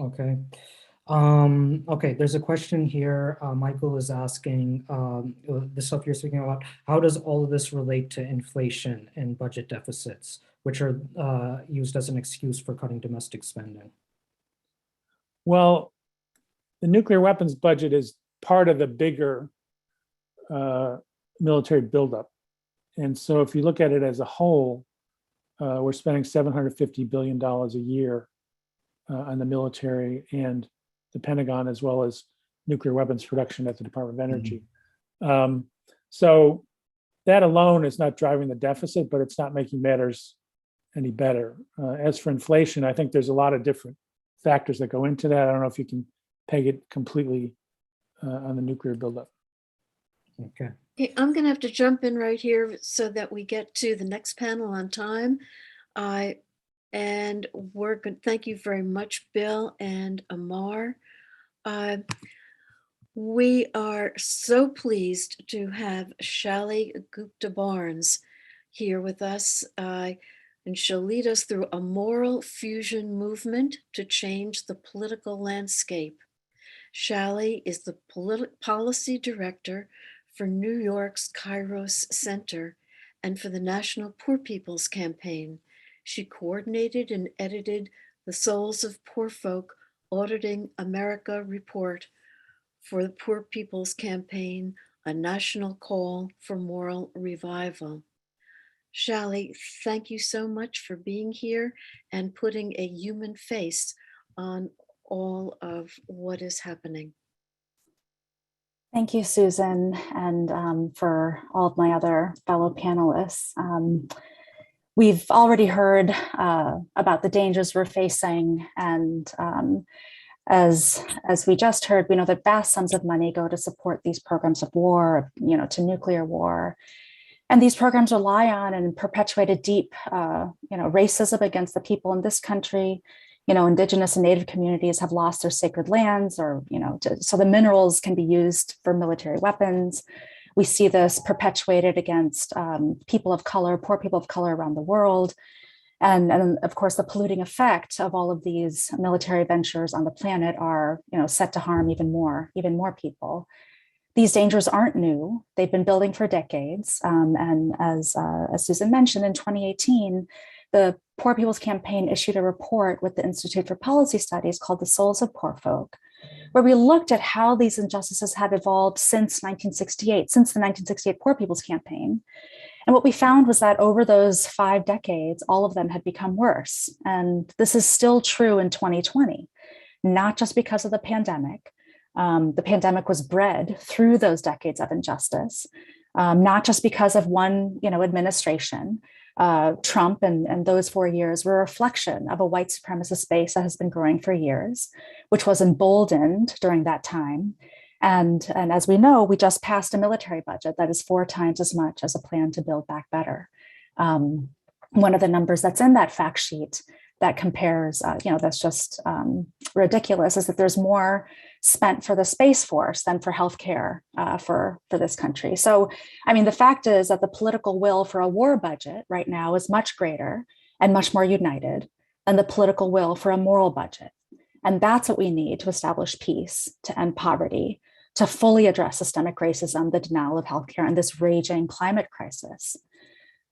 Okay. Okay, there's a question here. Michael is asking, the stuff you're speaking about, how does all of this relate to inflation and budget deficits, which are used as an excuse for cutting domestic spending? Well, the nuclear weapons budget is part of the bigger military buildup. And so if you look at it as a whole, we're spending $750 billion a year on the military and the Pentagon, as well as nuclear weapons production at the Department of Energy. So that alone is not driving the deficit, but it's not making matters any better. As for inflation, I think there's a lot of different factors that go into that. I don't know if you can peg it completely on the nuclear buildup. Okay. Okay, I'm going to have to jump in right here so that we get to the next panel on time. And we're going to thank you very much, Bill and Amar. We are so pleased to have Shally Gupta-Barnes here with us, and she'll lead us through a moral fusion movement to change the political landscape. Shally is the policy director for New York's Kairos Center and for the National Poor People's Campaign. She coordinated and edited the Souls of Poor Folk Auditing America report for the Poor People's Campaign, a national call for moral revival. Shally, thank you so much for being here and putting a human face on all of what is happening. Thank you, Susan, and for all of my other fellow panelists. We've already heard about the dangers we're facing, and as we just heard, we know that vast sums of money go to support these programs of war, to nuclear war. And these programs rely on and perpetuate a deep, racism against the people in this country. Indigenous and Native communities have lost their sacred lands, or, so the minerals can be used for military weapons. We see this perpetuated against people of color, poor people of color around the world. And of course, the polluting effect of all of these military ventures on the planet are, set to harm even more people. These dangers aren't new. They've been building for decades. And as Susan mentioned, in 2018, the Poor People's Campaign issued a report with the Institute for Policy Studies called The Souls of Poor Folk, where we looked at how these injustices have evolved since 1968, since the 1968 Poor People's Campaign. And what we found was that over those 5 decades, all of them had become worse. And this is still true in 2020, not just because of the pandemic. The pandemic was bred through those decades of injustice, not just because of one, administration. Trump and those 4 years were a reflection of a white supremacist base that has been growing for years, which was emboldened during that time. And as we know, we just passed a military budget that is 4 times as much as a plan to build back better. One of the numbers that's in that fact sheet that compares, that's just ridiculous, is that there's more spent for the Space Force than for healthcare for this country. So, the fact is that the political will for a war budget right now is much greater and much more united than the political will for a moral budget. And that's what we need to establish peace, to end poverty, to fully address systemic racism, the denial of healthcare, and this raging climate crisis.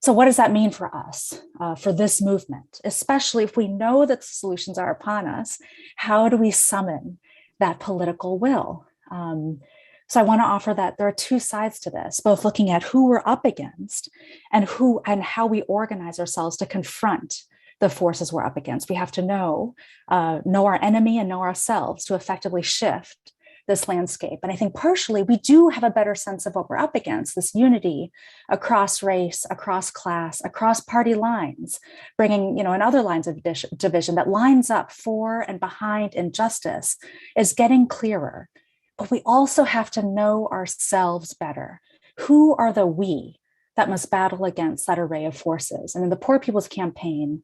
So what does that mean for us, for this movement, especially if we know that the solutions are upon us? How do we summon that political will? So I want to offer that there are 2 sides to this, both looking at who we're up against and how we organize ourselves to confront the forces we're up against. We have to know our enemy and know ourselves to effectively shift this landscape. And I think partially we do have a better sense of what we're up against, this unity across race, across class, across party lines, bringing, and other lines of division that lines up for and behind injustice is getting clearer. But we also have to know ourselves better. Who are the we that must battle against that array of forces? And in the Poor People's Campaign,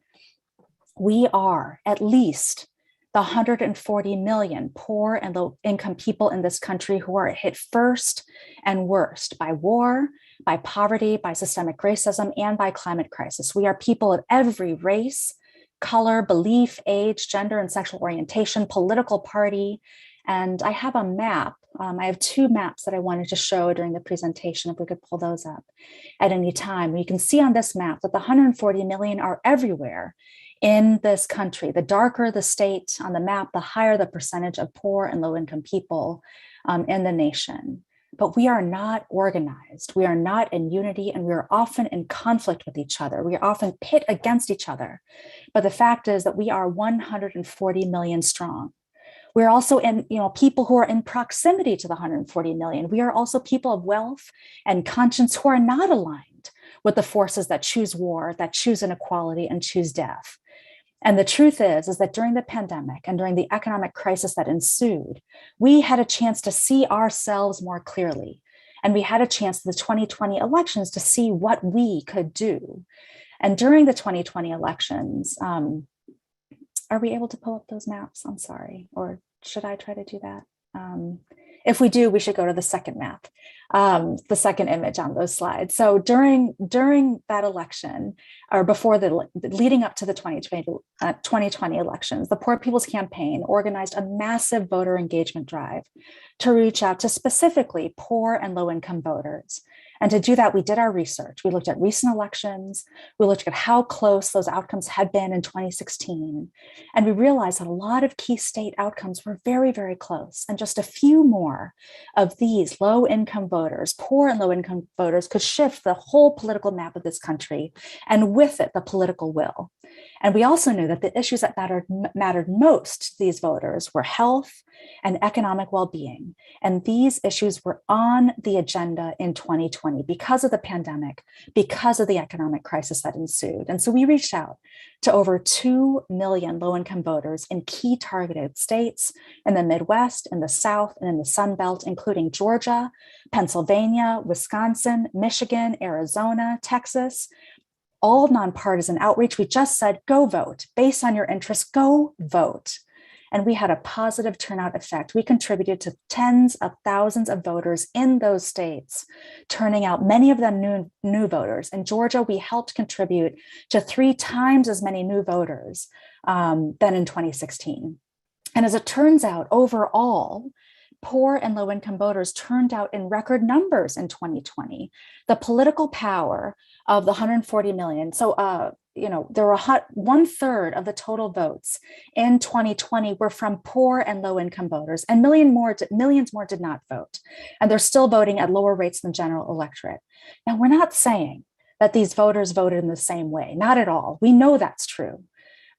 we are at least the 140 million poor and low-income people in this country who are hit first and worst by war, by poverty, by systemic racism, and by climate crisis. We are people of every race, color, belief, age, gender, and sexual orientation, political party. And I have a map. I have 2 maps that I wanted to show during the presentation, if we could pull those up at any time. You can see on this map that the 140 million are everywhere in this country. The darker the state on the map, the higher the percentage of poor and low-income people in the nation. But we are not organized. We are not in unity, and we are often in conflict with each other. We are often pit against each other. But the fact is that we are 140 million strong. We're also in, people who are in proximity to the 140 million. We are also people of wealth and conscience who are not aligned with the forces that choose war, that choose inequality, and choose death. And the truth is that during the pandemic and during the economic crisis that ensued, we had a chance to see ourselves more clearly. And we had a chance in the 2020 elections to see what we could do. And during the 2020 elections, are we able to pull up those maps? I'm sorry, or should I try to do that? If we do, we should go to the second map, the second image on those slides. So during that election, or before leading up to the 2020 elections, the Poor People's Campaign organized a massive voter engagement drive to reach out to specifically poor and low-income voters. And to do that, we did our research. We looked at recent elections. We looked at how close those outcomes had been in 2016. And we realized that a lot of key state outcomes were very, very close. And just a few more of these low-income voters, poor and low-income voters, could shift the whole political map of this country, and with it, the political will. And we also knew that the issues that mattered most to these voters were health and economic well-being. And these issues were on the agenda in 2020 because of the pandemic, because of the economic crisis that ensued. And so we reached out to over 2 million low-income voters in key targeted states in the Midwest, in the South, and in the Sun Belt, including Georgia, Pennsylvania, Wisconsin, Michigan, Arizona, Texas. All nonpartisan outreach. We just said, go vote. Based on your interests, go vote. And we had a positive turnout effect. We contributed to tens of thousands of voters in those states, turning out many of them new voters. In Georgia, we helped contribute to 3 times as many new voters than in 2016. And as it turns out, overall, poor and low-income voters turned out in record numbers in 2020. The political power of the 140 million. So there were 1/3 of the total votes in 2020 were from poor and low income voters, and millions more did not vote. And they're still voting at lower rates than the general electorate. Now, we're not saying that these voters voted in the same way, not at all. We know that's true.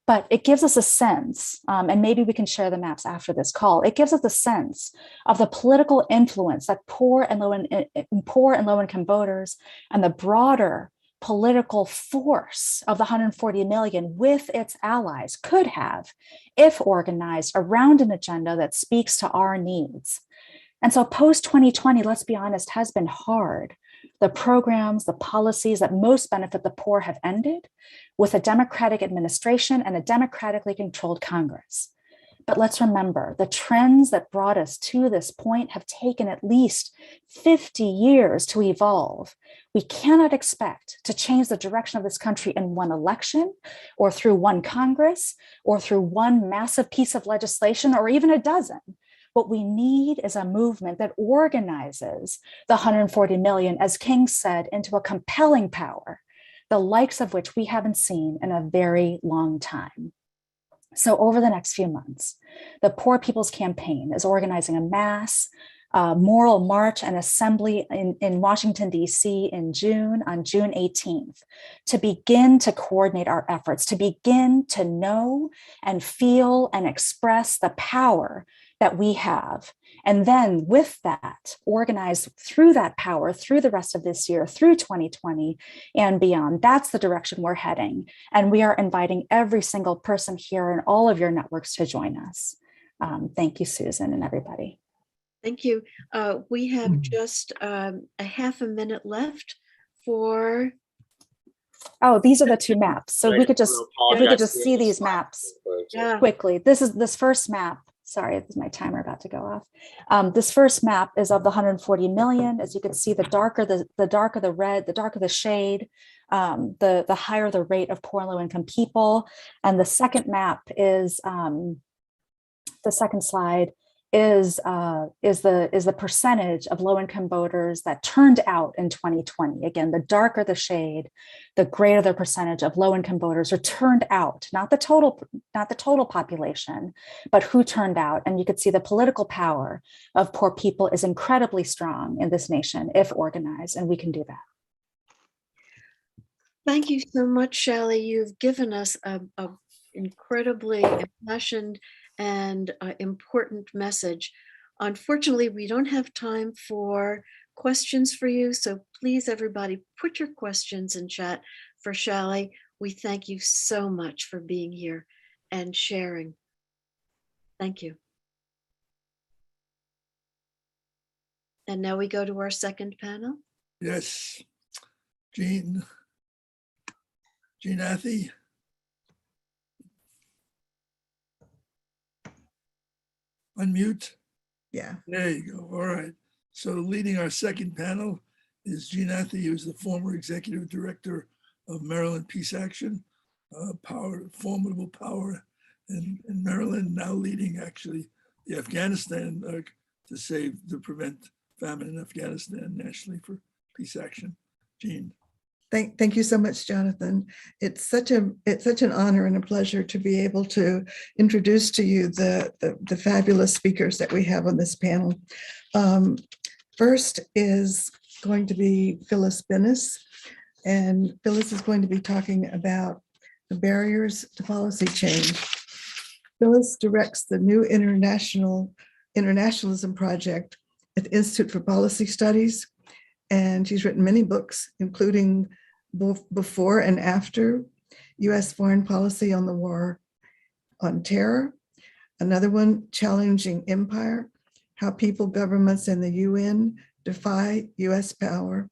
But it gives us a sense, and maybe we can share the maps after this call. It gives us a sense of the political influence that poor and low income voters and the broader political force of the 140 million with its allies could have if organized around an agenda that speaks to our needs. And so post 2020, let's be honest, has been hard. The programs, the policies that most benefit the poor have ended with a Democratic administration and a democratically controlled Congress. But let's remember, the trends that brought us to this point have taken at least 50 years to evolve. We cannot expect to change the direction of this country in one election, or through one Congress, or through one massive piece of legislation, or even a dozen. What we need is a movement that organizes the 140 million, as King said, into a compelling power, the likes of which we haven't seen in a very long time. So over the next few months, the Poor People's Campaign is organizing a mass moral march and assembly in Washington, D.C. on June 18th, to begin to coordinate our efforts, to begin to know and feel and express the power that we have. And then with that, organize through that power, through the rest of this year, through 2020 and beyond. That's the direction we're heading. And we are inviting every single person here in all of your networks to join us. Thank you, Susan, and everybody. Thank you. We have just a half a minute left for. Oh, these are the two maps. So we could just, if we could just see these maps quickly. This first map. Sorry, this is my timer about to go off. This first map is of the 140 million. As you can see, the darker the red, the darker the shade, the higher the rate of poor and low income people. And the second map is the second slide is the percentage of low income voters that turned out in 2020. Again, the darker the shade, the greater the percentage of low income voters who turned out, not the total population, but who turned out. And you could see the political power of poor people is incredibly strong in this nation if organized, and we can do that. Thank you so much, Shelley. You've given us a incredibly impassioned and important message. Unfortunately, we don't have time for questions for you, so please, everybody, put your questions in chat for Shelley. We thank you so much for being here and sharing. Thank you. And now we go to our second panel. Yes, Jean Athey. Unmute. Yeah. There you go. All right. So leading our second panel is Jean Athey, who's the former executive director of Maryland Peace Action, formidable power in Maryland, now leading actually the Afghanistan to prevent famine in Afghanistan nationally for Peace Action. Jean. Thank you so much, Jonathan. It's such an honor and a pleasure to be able to introduce to you the fabulous speakers that we have on this panel. First is going to be Phyllis Bennis, and Phyllis is going to be talking about the barriers to policy change. Phyllis directs the new internationalism project at the Institute for Policy Studies. And she's written many books, including both Before and After U.S. Foreign Policy on the War on Terror. Another one, Challenging Empire, How People, Governments, and the UN Defy U.S. Power.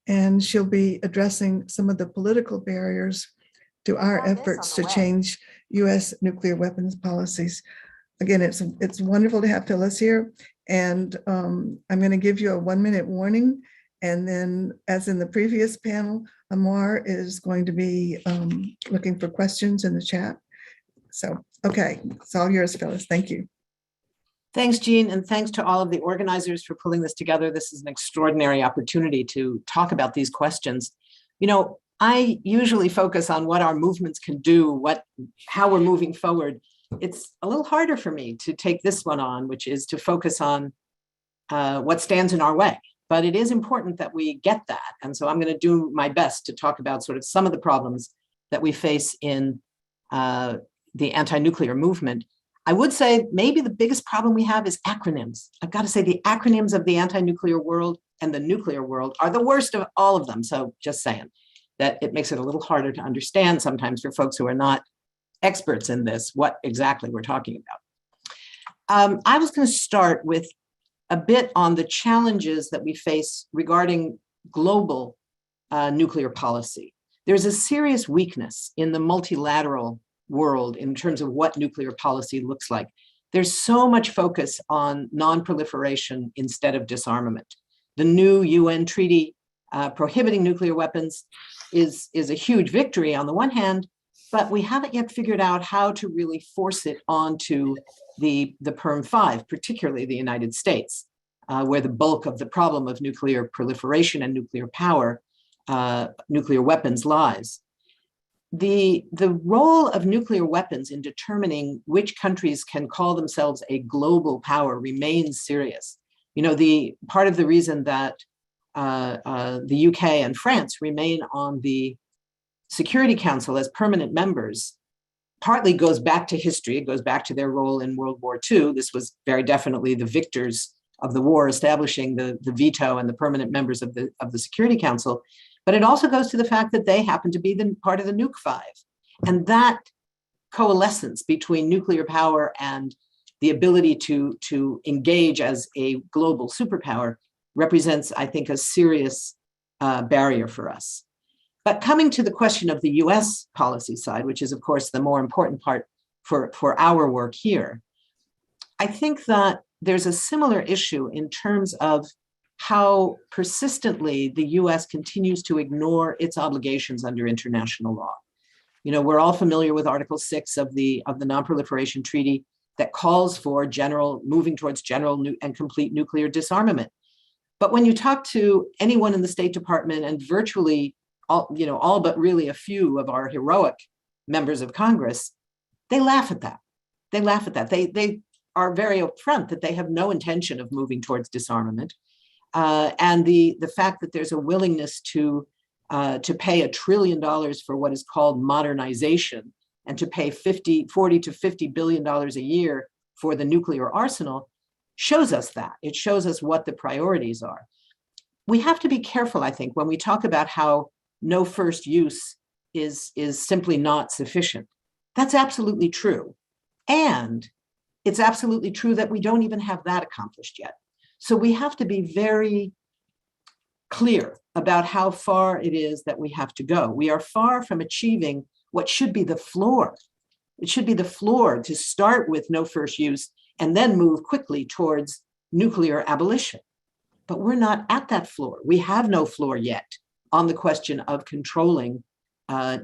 And she'll be addressing some of the political barriers to our efforts to change U.S. nuclear weapons policies. Again, it's wonderful to have Phyllis here. And I'm going to give you a 1-minute warning. And then, as in the previous panel, Amar is going to be looking for questions in the chat. So, okay, it's all yours, Phyllis. Thank you. Thanks, Jean, and thanks to all of the organizers for pulling this together. This is an extraordinary opportunity to talk about these questions. You know, I usually focus on what our movements can do, how we're moving forward. It's a little harder for me to take this one on, which is to focus on what stands in our way. But it is important that we get that. And so I'm going to do my best to talk about sort of some of the problems that we face in the anti-nuclear movement. I would say maybe the biggest problem we have is acronyms. I've got to say the acronyms of the anti-nuclear world and the nuclear world are the worst of all of them. So just saying that it makes it a little harder to understand sometimes for folks who are not experts in this, what exactly we're talking about. I was going to start with a bit on the challenges that we face regarding global nuclear policy. There's a serious weakness in the multilateral world in terms of what nuclear policy looks like. There's so much focus on non-proliferation instead of disarmament. The new UN treaty prohibiting nuclear weapons is a huge victory on the one hand, but we haven't yet figured out how to really force it onto the PERM 5, particularly the United States, where the bulk of the problem of nuclear proliferation and nuclear power, nuclear weapons lies. The role of nuclear weapons in determining which countries can call themselves a global power remains serious. You know, the part of the reason that the UK and France remain on the Security Council as permanent members partly goes back to history. It goes back to their role in World War II. This was very definitely the victors of the war establishing the veto and the permanent members of the Security Council. But it also goes to the fact that they happen to be part of the Nuke 5. And that coalescence between nuclear power and the ability to engage as a global superpower represents, I think, a serious barrier for us. But coming to the question of the US policy side, which is, of course, the more important part for our work here, I think that there's a similar issue in terms of how persistently the US continues to ignore its obligations under international law. You know, we're all familiar with Article 6 of the Non-Proliferation Treaty that calls for moving towards general and complete nuclear disarmament. But when you talk to anyone in the State Department and virtually all but really a few of our heroic members of Congress, they laugh at that. They laugh at that. They are very upfront that they have no intention of moving towards disarmament. And the fact that there's a willingness to pay $1 trillion for what is called modernization and to pay $40 to $50 billion a year for the nuclear arsenal shows us that. It shows us what the priorities are. We have to be careful, I think, when we talk about how no first use is simply not sufficient. That's absolutely true. And it's absolutely true that we don't even have that accomplished yet. So we have to be very clear about how far it is that we have to go. We are far from achieving what should be the floor. It should be the floor to start with no first use and then move quickly towards nuclear abolition. But we're not at that floor. We have no floor yet on the question of controlling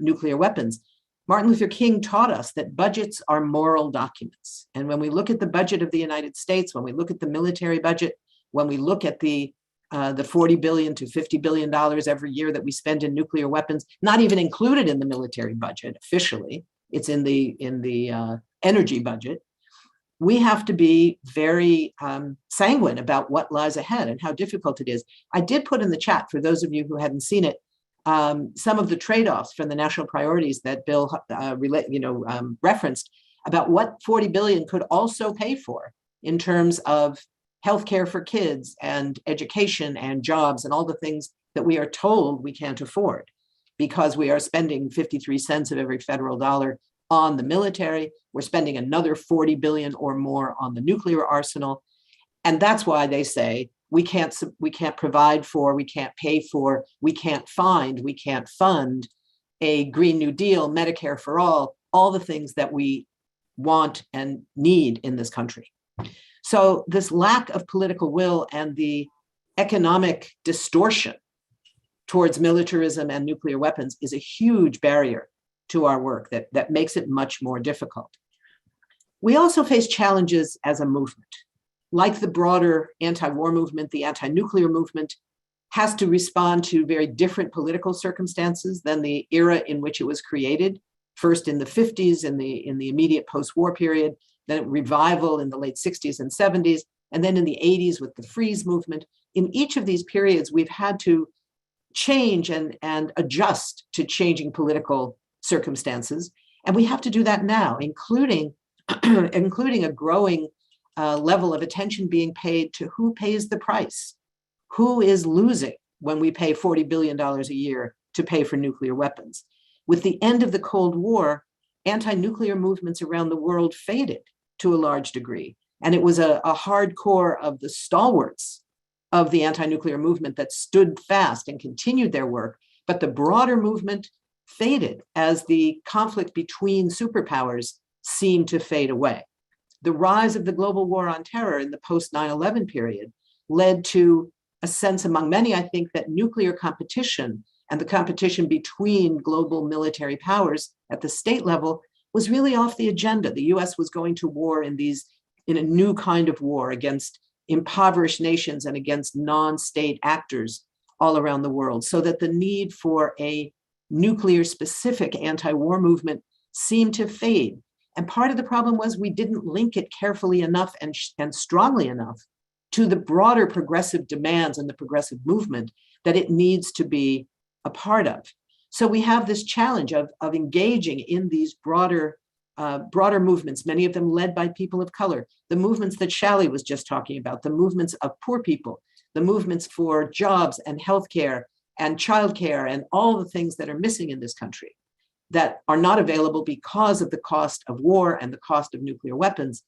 nuclear weapons. Martin Luther King taught us that budgets are moral documents. And when we look at the budget of the United States, when we look at the military budget, when we look at the $40 billion to $50 billion every year that we spend in nuclear weapons, not even included in the military budget officially, it's in the energy budget, we have to be very sanguine about what lies ahead and how difficult it is. I did put in the chat, for those of you who hadn't seen it, some of the trade-offs from the national priorities that Bill referenced about what $40 billion could also pay for in terms of healthcare for kids and education and jobs and all the things that we are told we can't afford because we are spending 53 cents of every federal dollar on the military. We're spending another 40 billion or more on the nuclear arsenal. And that's why they say we can't provide for, we can't pay for, we can't fund a Green New Deal, Medicare for all the things that we want and need in this country. So this lack of political will and the economic distortion towards militarism and nuclear weapons is a huge barrier to our work that makes it much more difficult. We also face challenges as a movement. Like the broader anti-war movement, the anti-nuclear movement, has to respond to very different political circumstances than the era in which it was created. First in the 50s, in the immediate post-war period, then revival in the late 60s and 70s, and then in the 80s with the Freeze movement. In each of these periods, we've had to change and adjust to changing political circumstances. And we have to do that now, including a growing level of attention being paid to who pays the price, who is losing when we pay $40 billion a year to pay for nuclear weapons. With the end of the Cold War, anti-nuclear movements around the world faded to a large degree. And it was a hardcore of the stalwarts of the anti-nuclear movement that stood fast and continued their work. But the broader movement faded as the conflict between superpowers seemed to fade away. The rise of the global war on terror in the post 9/11 period led to a sense among many, I think, that nuclear competition and the competition between global military powers at the state level was really off the agenda. The US was going to war in a new kind of war against impoverished nations and against non-state actors all around the world, so that the need for a nuclear specific anti-war movement seemed to fade. And part of the problem was we didn't link it carefully enough and strongly enough to the broader progressive demands and the progressive movement that it needs to be a part of. So we have this challenge of engaging in these broader movements, many of them led by people of color, the movements that Shally was just talking about, the movements of poor people, the movements for jobs and healthcare and childcare and all the things that are missing in this country that are not available because of the cost of war and the cost of nuclear weapons.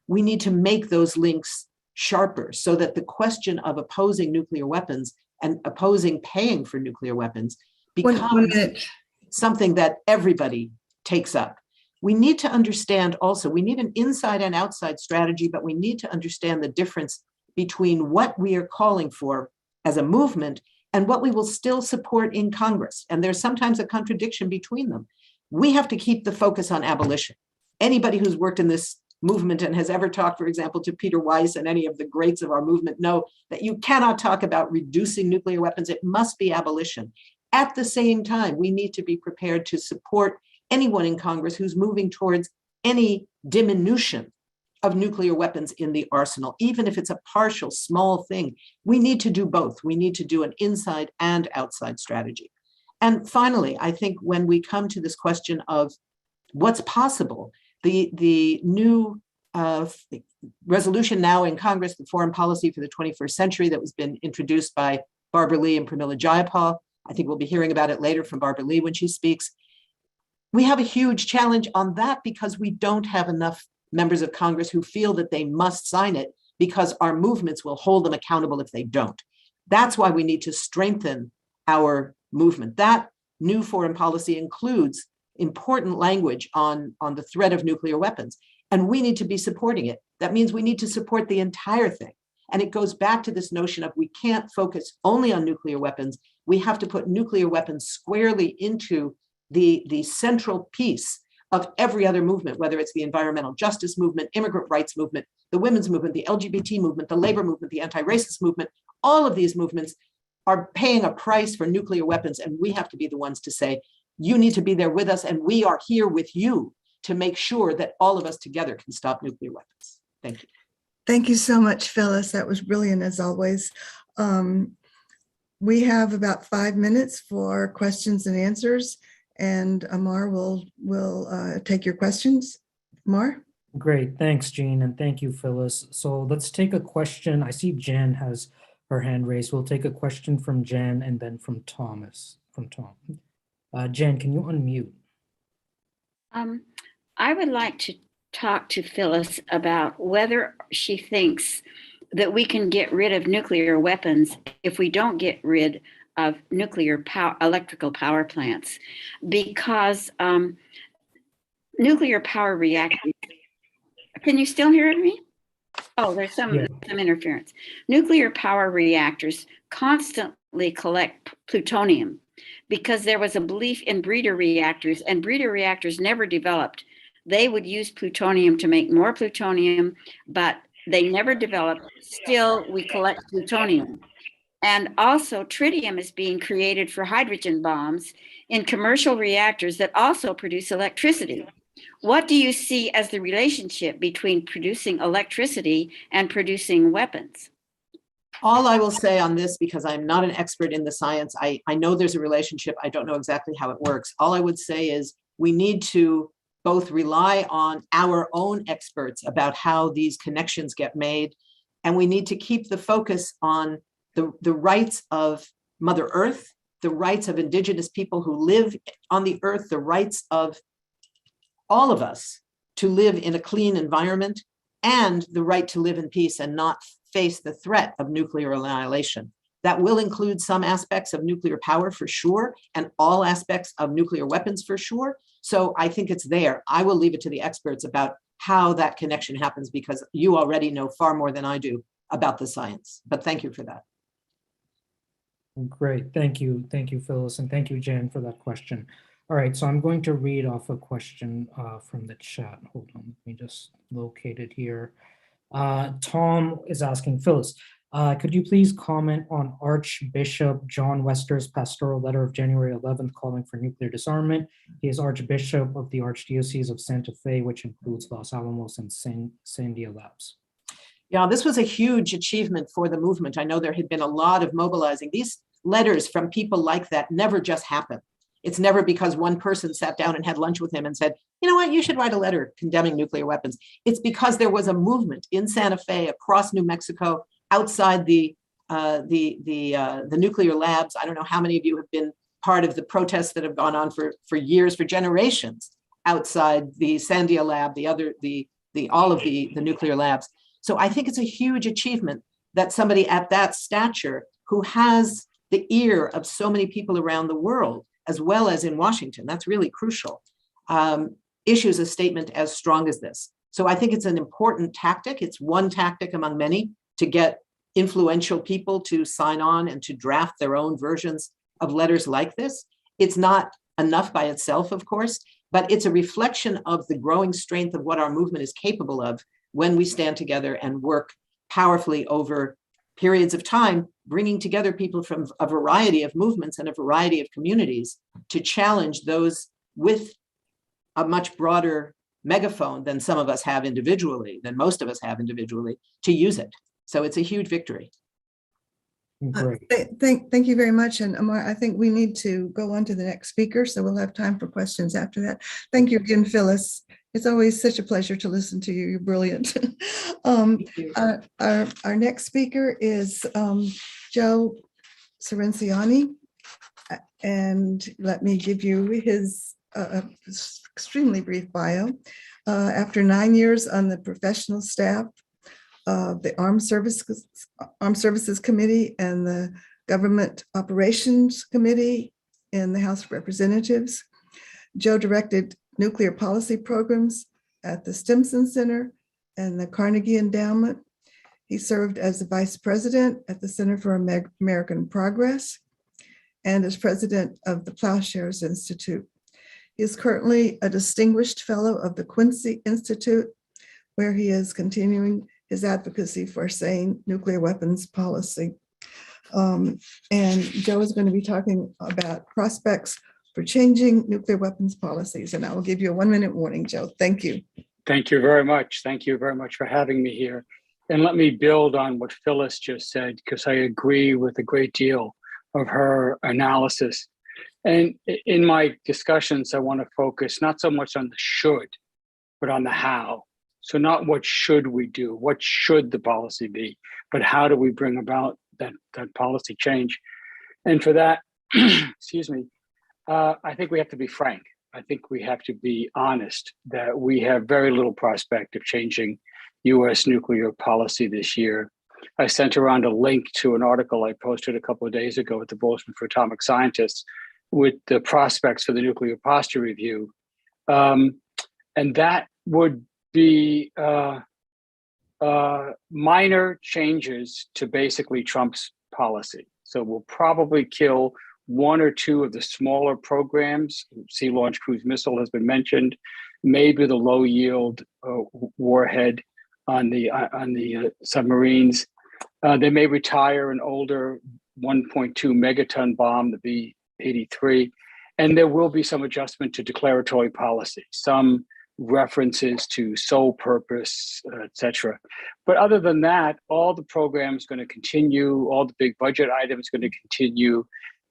We need to make those links sharper so that the question of opposing nuclear weapons and opposing paying for nuclear weapons becomes something that everybody takes up. We need to understand also, we need an inside and outside strategy, but we need to understand the difference between what we are calling for as a movement and what we will still support in Congress. And there's sometimes a contradiction between them. We have to keep the focus on abolition. Anybody who's worked in this movement and has ever talked, for example, to Peter Weiss and any of the greats of our movement know that you cannot talk about reducing nuclear weapons. It must be abolition. At the same time, we need to be prepared to support anyone in Congress who's moving towards any diminution of nuclear weapons in the arsenal, even if it's a partial, small thing. We need to do both. We need to do an inside and outside strategy. And finally, I think when we come to this question of what's possible, the new resolution now in Congress, the Foreign Policy for the 21st Century, that was been introduced by Barbara Lee and Pramila Jayapal. I think we'll be hearing about it later from Barbara Lee when she speaks. We have a huge challenge on that because we don't have enough members of Congress who feel that they must sign it because our movements will hold them accountable if they don't. That's why we need to strengthen our movement. That new foreign policy includes important language on the threat of nuclear weapons, and we need to be supporting it. That means we need to support the entire thing. And it goes back to this notion of we can't focus only on nuclear weapons. We have to put nuclear weapons squarely into the central piece of every other movement, whether it's the environmental justice movement, immigrant rights movement, the women's movement, the LGBT movement, the labor movement, the anti-racist movement. All of these movements are paying a price for nuclear weapons, and we have to be the ones to say, you need to be there with us, and we are here with you to make sure that all of us together can stop nuclear weapons. Thank you. Thank you so much, Phyllis. That was brilliant as always. We have about 5 minutes for questions and answers, and Amar will take your questions. Amar? Great, thanks, Jean, and thank you, Phyllis. So let's take a question. I see Jan has her hand raised. We'll take a question from Jan and then from Tom. Jan, can you unmute? I would like to talk to Phyllis about whether she thinks that we can get rid of nuclear weapons if we don't get rid of electrical power plants, because nuclear power reactors. Can you still hear me? Oh, there's some interference. Nuclear power reactors constantly collect plutonium because there was a belief in breeder reactors, and breeder reactors never developed. They would use plutonium to make more plutonium, but they never developed. Still, we collect plutonium. And also tritium is being created for hydrogen bombs in commercial reactors that also produce electricity. What do you see as the relationship between producing electricity and producing weapons? All I will say on this, because I'm not an expert in the science, I know there's a relationship. I don't know exactly how it works. All I would say is we need to both rely on our own experts about how these connections get made, and we need to keep the focus on the rights of Mother Earth, the rights of indigenous people who live on the earth, the rights of all of us to live in a clean environment, and the right to live in peace and not face the threat of nuclear annihilation. That will include some aspects of nuclear power for sure, and all aspects of nuclear weapons for sure. So I think it's there. I will leave it to the experts about how that connection happens, because you already know far more than I do about the science. But thank you for that. Great, thank you, Phyllis, and thank you, Jan, for that question. All right, so I'm going to read off a question from the chat. Hold on, let me just locate it here. Tom is asking, Phyllis, could you please comment on Archbishop John Wester's pastoral letter of January 11th calling for nuclear disarmament? He is Archbishop of the Archdiocese of Santa Fe, which includes Los Alamos and Sandia Labs. Yeah, this was a huge achievement for the movement. I know there had been a lot of mobilizing. These letters from people like that never just happen. It's never because one person sat down and had lunch with him and said, you know what, you should write a letter condemning nuclear weapons. It's because there was a movement in Santa Fe, across New Mexico, outside the nuclear labs. I don't know how many of you have been part of the protests that have gone on for years, for generations, outside the Sandia lab, all of the nuclear labs. So I think it's a huge achievement that somebody at that stature, who has the ear of so many people around the world, as well as in Washington, that's really crucial, issues a statement as strong as this. So I think it's an important tactic. It's one tactic among many to get influential people to sign on and to draft their own versions of letters like this. It's not enough by itself, of course, but it's a reflection of the growing strength of what our movement is capable of when we stand together and work powerfully over periods of time, bringing together people from a variety of movements and a variety of communities to challenge those with a much broader megaphone than some of us have individually, than most of us have individually, to use it. So it's a huge victory. Great. Thank you very much. And Amar, I think we need to go on to the next speaker, so we'll have time for questions after that. Thank you again, Phyllis. It's always such a pleasure to listen to you. You're brilliant. Our next speaker is Joe Cerenciani. And let me give you his extremely brief bio. After 9 years on the professional staff of the Armed Services Committee and the Government Operations Committee in the House of Representatives, Joe directed nuclear policy programs at the Stimson Center and the Carnegie Endowment. He served as the vice president at the Center for American Progress and as president of the Plowshares Institute. He is currently a distinguished fellow of the Quincy Institute, where he is continuing his advocacy for sane nuclear weapons policy. And Joe is going to be talking about prospects for changing nuclear weapons policies. And I will give you a 1-minute warning, Joe. Thank you. Thank you very much. Thank you very much for having me here. And let me build on what Phyllis just said, because I agree with a great deal of her analysis. And in my discussions, I want to focus not so much on the should, but on the how. So not what should we do, what should the policy be, but how do we bring about that policy change? And for that, excuse me, I think we have to be frank. I think we have to be honest that we have very little prospect of changing US nuclear policy this year. I sent around a link to an article I posted a couple of days ago at the Bulletin for Atomic Scientists with the prospects for the Nuclear Posture Review. And that would be minor changes to basically Trump's policy. So we'll probably kill one or two of the smaller programs. Sea Launch Cruise Missile has been mentioned, maybe the low yield warhead on the submarines. They may retire an older 1.2 megaton bomb, the B-83, and there will be some adjustment to declaratory policy, some references to sole purpose, etc. But other than that, all the programs going to continue, all the big budget items going to continue,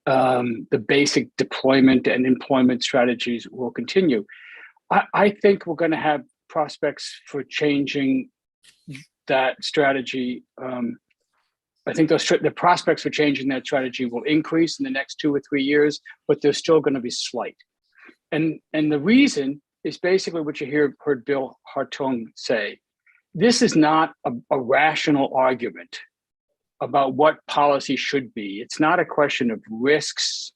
the basic deployment and employment strategies will continue. I think we're going to have prospects for changing that strategy. I think the prospects for changing that strategy will increase in the next 2 or 3 years, but they're still going to be slight. And the reason is basically what you heard Bill Hartung say. This is not a rational argument about what policy should be. It's not a question of risks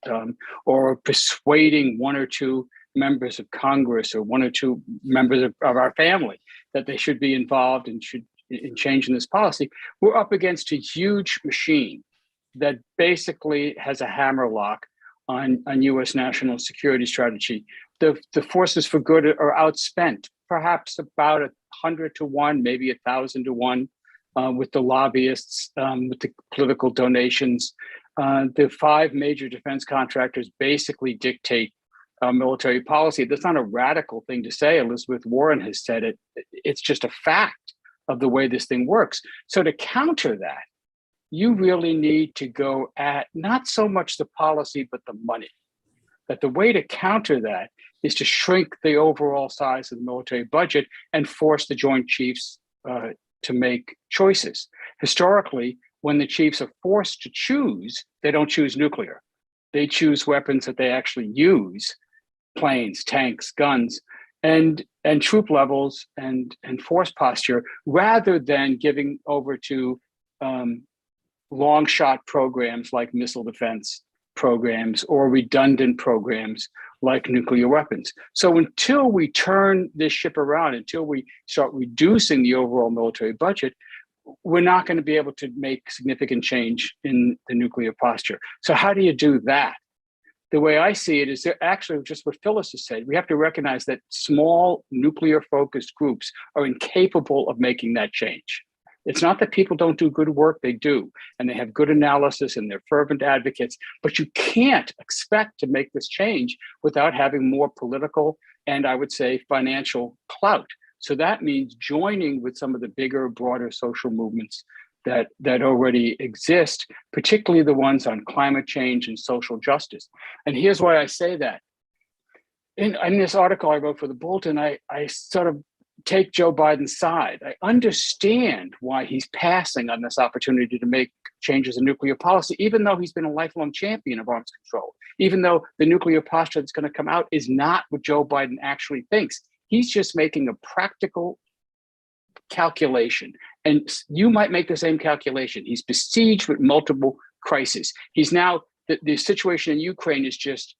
or persuading 1 or 2 members of Congress or 1 or 2 members of our family that they should be involved and should in changing this policy. We're up against a huge machine that basically has a hammerlock on U.S. national security strategy. The forces for good are outspent, perhaps about 100 to 1, maybe 1,000 to 1, with the lobbyists, with the political donations. The 5 major defense contractors basically dictate military policy. That's not a radical thing to say. Elizabeth Warren has said it. It's just a fact of the way this thing works. So to counter that, you really need to go at not so much the policy, but the money. That the way to counter that is to shrink the overall size of the military budget and force the Joint Chiefs to make choices. Historically, when the chiefs are forced to choose, they don't choose nuclear. They choose weapons that they actually use, planes, tanks, guns, and troop levels and force posture, rather than giving over to long shot programs like missile defense programs or redundant programs like nuclear weapons. So until we turn this ship around, until we start reducing the overall military budget, we're not going to be able to make significant change in the nuclear posture. So how do you do that? The way I see it is actually just what Phyllis has said. We have to recognize that small nuclear-focused groups are incapable of making that change. It's not that people don't do good work, they do, and they have good analysis and they're fervent advocates, but you can't expect to make this change without having more political and, I would say, financial clout. So that means joining with some of the bigger, broader social movements that already exist, particularly the ones on climate change and social justice. And here's why I say that. In this article I wrote for the Bulletin, I sort of take Joe Biden's side. I understand why he's passing on this opportunity to make changes in nuclear policy, even though he's been a lifelong champion of arms control, even though the nuclear posture that's going to come out is not what Joe Biden actually thinks. He's just making a practical calculation. And you might make the same calculation. He's besieged with multiple crises. He's now, the situation in Ukraine is just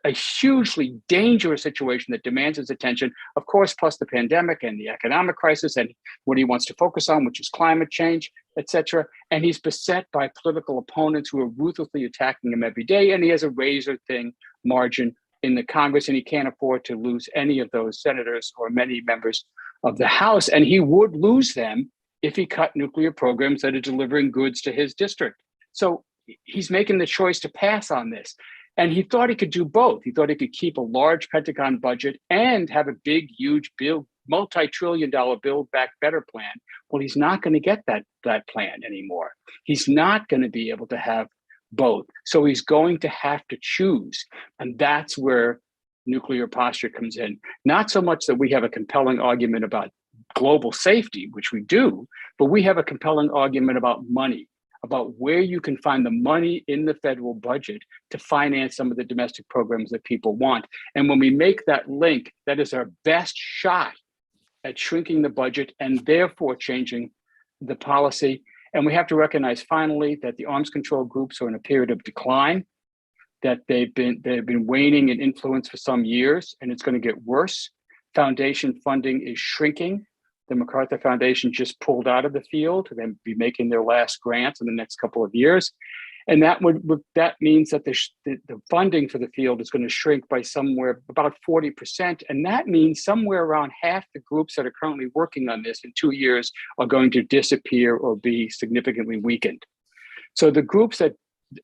a hugely dangerous situation that demands his attention, of course, plus the pandemic and the economic crisis and what he wants to focus on, which is climate change, et cetera. And he's beset by political opponents who are ruthlessly attacking him every day. And he has a razor-thin margin in the Congress, and he can't afford to lose any of those senators or many members of the House. And he would lose them if he cut nuclear programs that are delivering goods to his district. So he's making the choice to pass on this. And he thought he could do both. He thought he could keep a large Pentagon budget and have a big, huge build, multi-trillion-dollar Build Back Better plan. Well, he's not going to get that plan anymore. He's not going to be able to have both. So he's going to have to choose. And that's where nuclear posture comes in. Not so much that we have a compelling argument about global safety, which we do, but we have a compelling argument about money, about where you can find the money in the federal budget to finance some of the domestic programs that people want. And when we make that link, that is our best shot at shrinking the budget and therefore changing the policy. And we have to recognize finally that the arms control groups are in a period of decline, that they've been waning in influence for some years, and it's going to get worse. Foundation funding is shrinking. The MacArthur Foundation just pulled out of the field. They'll be making their last grants in the next couple of years. And that means that the funding for the field is going to shrink by somewhere about 40%. And that means somewhere around half the groups that are currently working on this in 2 years are going to disappear or be significantly weakened. So the groups that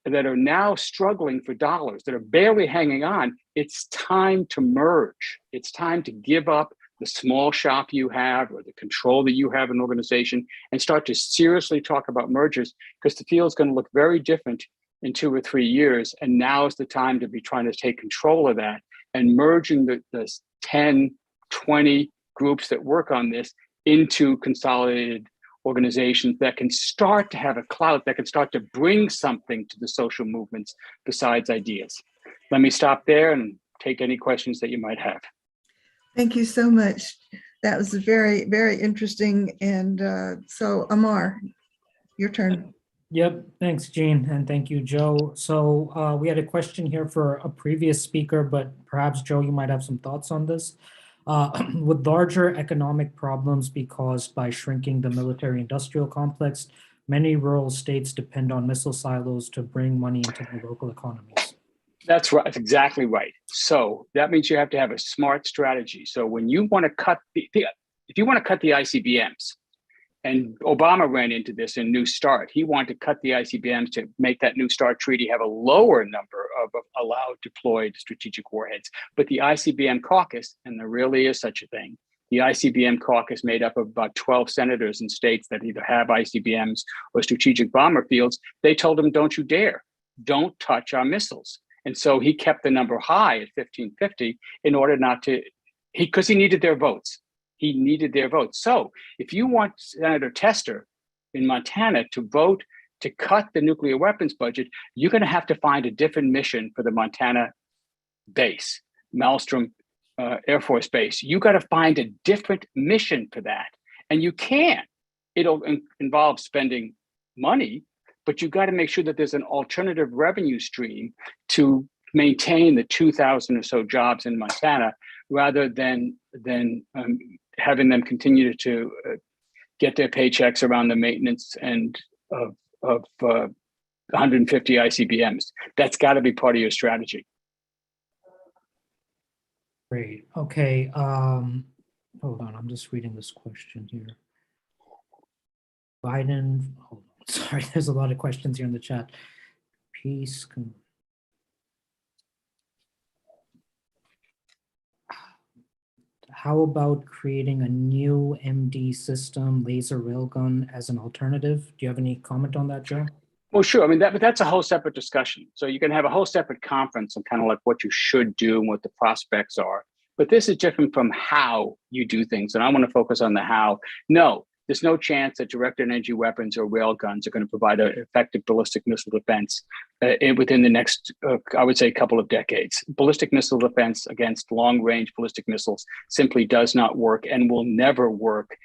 that are now struggling for dollars, that are barely hanging on, it's time to merge. It's time to give up the small shop you have or the control that you have in an organization and start to seriously talk about mergers, because the field is going to look very different in 2 or 3 years. And now is the time to be trying to take control of that and merging the 10, 20 groups that work on this into consolidated organizations that can start to have a clout, that can start to bring something to the social movements besides ideas. Let me stop there and take any questions that you might have. Thank you so much. That was very, very interesting. And so Amar, your turn. Yep, thanks, Jean, and thank you, Joe. So we had a question here for a previous speaker, but perhaps, Joe, you might have some thoughts on this. Would larger economic problems be caused by shrinking the military-industrial complex? Many rural states depend on missile silos to bring money into the local economies. That's right. That's exactly right. So that means you have to have a smart strategy. So when you want to cut if you want to cut the ICBMs, and Obama ran into this in New START, he wanted to cut the ICBMs to make that New START treaty have a lower number of allowed deployed strategic warheads. But the ICBM caucus, and there really is such a thing, the ICBM caucus made up of about 12 senators in states that either have ICBMs or strategic bomber fields, they told him, don't you dare, don't touch our missiles. And so he kept the number high at 1550 in order not to, because he needed their votes. He needed their votes. So if you want Senator Tester in Montana to vote to cut the nuclear weapons budget, you're going to have to find a different mission for the Montana base, Malmstrom Air Force Base. You got to find a different mission for that. And you can. It'll involve spending money, but you got to make sure that there's an alternative revenue stream to maintain the 2,000 or so jobs in Montana, rather than having them continue to get their paychecks around the maintenance and of 150 ICBMs. That's got to be part of your strategy. Great. Okay. Hold on. I'm just reading this question here. Biden. Hold on. Sorry, there's a lot of questions here in the chat. Peace. How about creating a new MD system, laser railgun, as an alternative? Do you have any comment on that, Joe? Well, sure. I mean, but that's a whole separate discussion. So you can have a whole separate conference on kind of like what you should do and what the prospects are. But this is different from how you do things. And I want to focus on the how. No, there's no chance that direct energy weapons or railguns are going to provide an effective ballistic missile defense within the next, I would say, couple of decades. Ballistic missile defense against long-range ballistic missiles simply does not work and will never work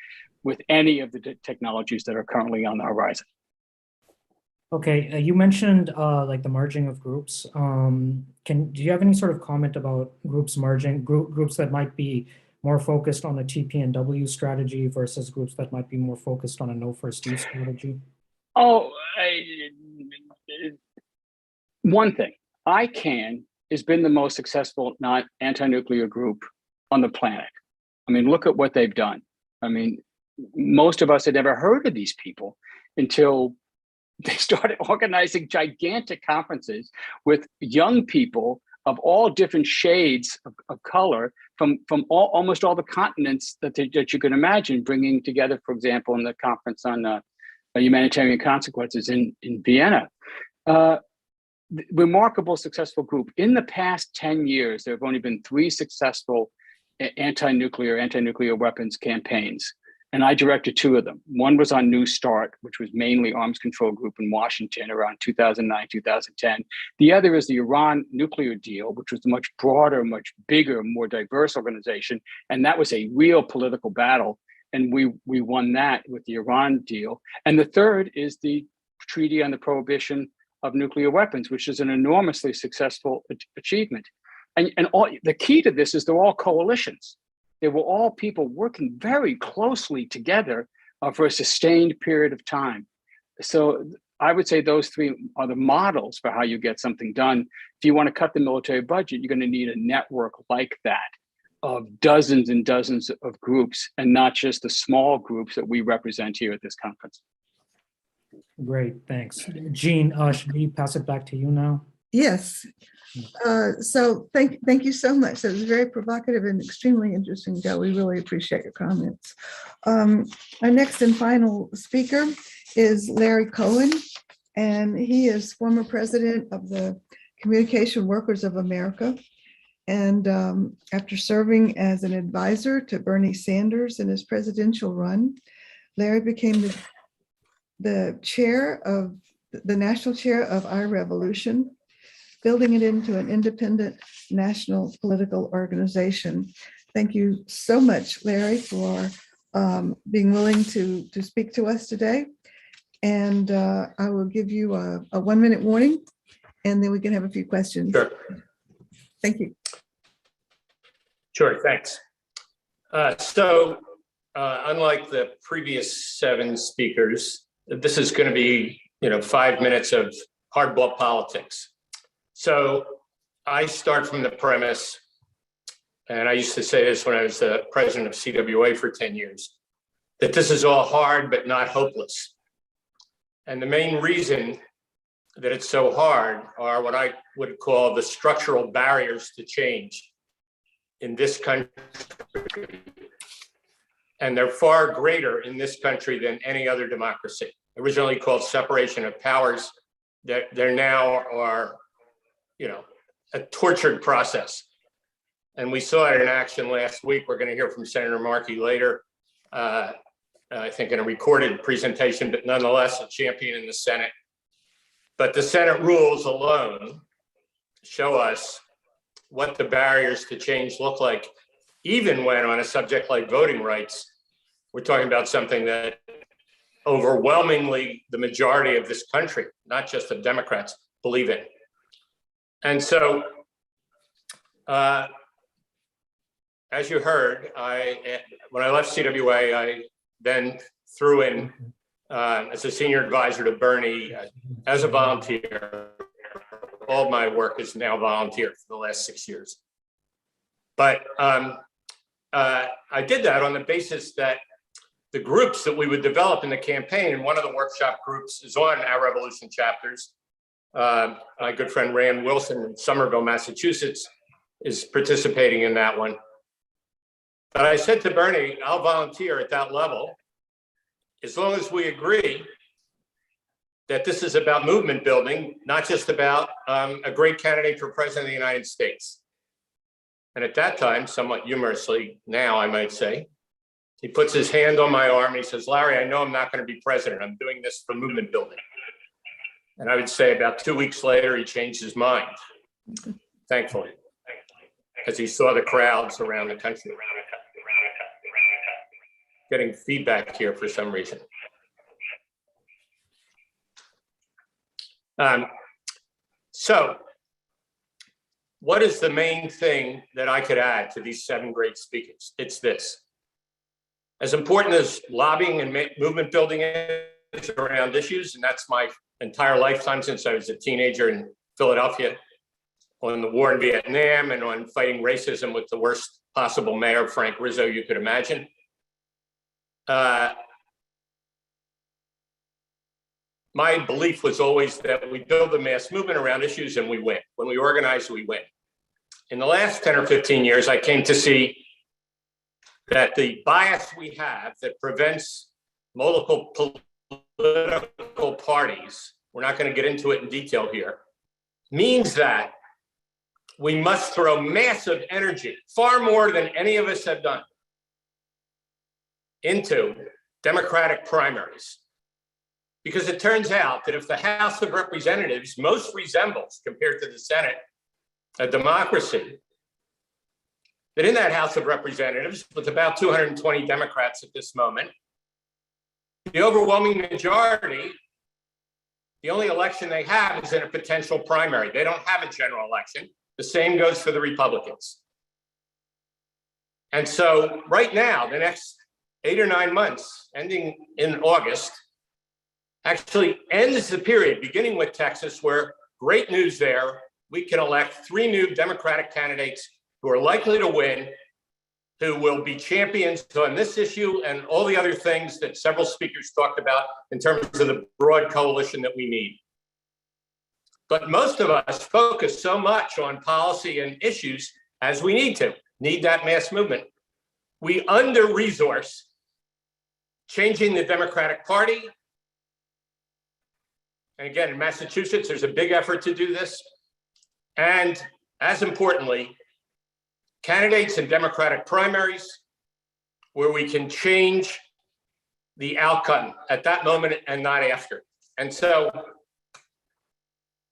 with any of the technologies that are currently on the horizon. Okay, you mentioned like the merging of groups. Do you have any sort of comment about groups merging, groups that might be more focused on a TP&W strategy versus groups that might be more focused on a no first use strategy? Oh, one thing, ICANN has been the most successful anti-nuclear group on the planet. I mean, look at what they've done. I mean, most of us had never heard of these people until they started organizing gigantic conferences with young people of all different shades of color from almost all the continents that you can imagine, bringing together, for example, in the conference on humanitarian consequences in Vienna. Remarkable, successful group. In the past 10 years, there have only been 3 successful anti-nuclear weapons campaigns. And I directed 2 of them. One was on New START, which was mainly arms control group in Washington around 2009, 2010. The other is the Iran nuclear deal, which was a much broader, much bigger, more diverse organization. And that was a real political battle. And we won that with the Iran deal. And the third is the Treaty on the Prohibition of Nuclear Weapons, which is an enormously successful achievement. And all, the key to this is they're all coalitions. They were all people working very closely together for a sustained period of time. So I would say those 3 are the models for how you get something done. If you want to cut the military budget, you're going to need a network like that of dozens and dozens of groups, and not just the small groups that we represent here at this conference. Great, thanks. Jean, should we pass it back to you now? Yes. So thank you so much. That was very provocative and extremely interesting, Joe. We really appreciate your comments. Our next and final speaker is Larry Cohen, and he is former president of the Communication Workers of America. And after serving as an advisor to Bernie Sanders in his presidential run, Larry became the chair of the national chair of Our Revolution, building it into an independent national political organization. Thank you so much, Larry, for being willing to speak to us today. And I will give you a 1-minute warning, and then we can have a few questions. Sure. Thank you. Sure, thanks. Unlike the previous 7 speakers, this is going to be, 5 minutes of hardball politics. So I start from the premise, and I used to say this when I was the president of CWA for 10 years, that this is all hard but not hopeless. And the main reason that it's so hard are what I would call the structural barriers to change in this country. And they're far greater in this country than any other democracy. Originally called separation of powers, there now are, a tortured process. And we saw it in action last week. We're going to hear from Senator Markey later, I think in a recorded presentation, but nonetheless a champion in the Senate. But the Senate rules alone show us what the barriers to change look like, even when on a subject like voting rights, we're talking about something that overwhelmingly the majority of this country, not just the Democrats, believe in. And so, as you heard, when I left CWA, I then threw in as a senior advisor to Bernie as a volunteer. All my work is now volunteer for the last 6 years. But I did that on the basis that the groups that we would develop in the campaign, and one of the workshop groups is on Our Revolution chapters. My good friend Rand Wilson in Somerville, Massachusetts, is participating in that one. But I said to Bernie, I'll volunteer at that level as long as we agree that this is about movement building, not just about a great candidate for president of the United States. And at that time, somewhat humorously now, I might say, he puts his hand on my arm and he says, Larry, I know I'm not going to be president. I'm doing this for movement building. And I would say about 2 weeks later, he changed his mind, thankfully, as he saw the crowds around the country. Getting feedback here for some reason. So what is the main thing that I could add to these 7 great speakers? It's this. As important as lobbying and movement building is around issues, and that's my entire lifetime since I was a teenager in Philadelphia, on the war in Vietnam and on fighting racism with the worst possible mayor, Frank Rizzo, you could imagine. My belief was always that we build a mass movement around issues and we win. When we organize, we win. In the last 10 or 15 years, I came to see that the bias we have that prevents multiple political parties, we're not going to get into it in detail here, means that we must throw massive energy, far more than any of us have done, into Democratic primaries. Because it turns out that if the House of Representatives most resembles, compared to the Senate, a democracy, that in that House of Representatives, with about 220 Democrats at this moment, the overwhelming majority, the only election they have is in a potential primary. They don't have a general election. The same goes for the Republicans. And so right now, the next 8 or 9 months, ending in August, actually ends the period, beginning with Texas, where great news there, we can elect 3 new Democratic candidates who are likely to win who will be champions on this issue and all the other things that several speakers talked about in terms of the broad coalition that we need. But most of us focus so much on policy and issues as we need that mass movement. We under-resource changing the Democratic Party. And again, in Massachusetts, there's a big effort to do this. And as importantly, candidates in Democratic primaries where we can change the outcome at that moment and not after. And so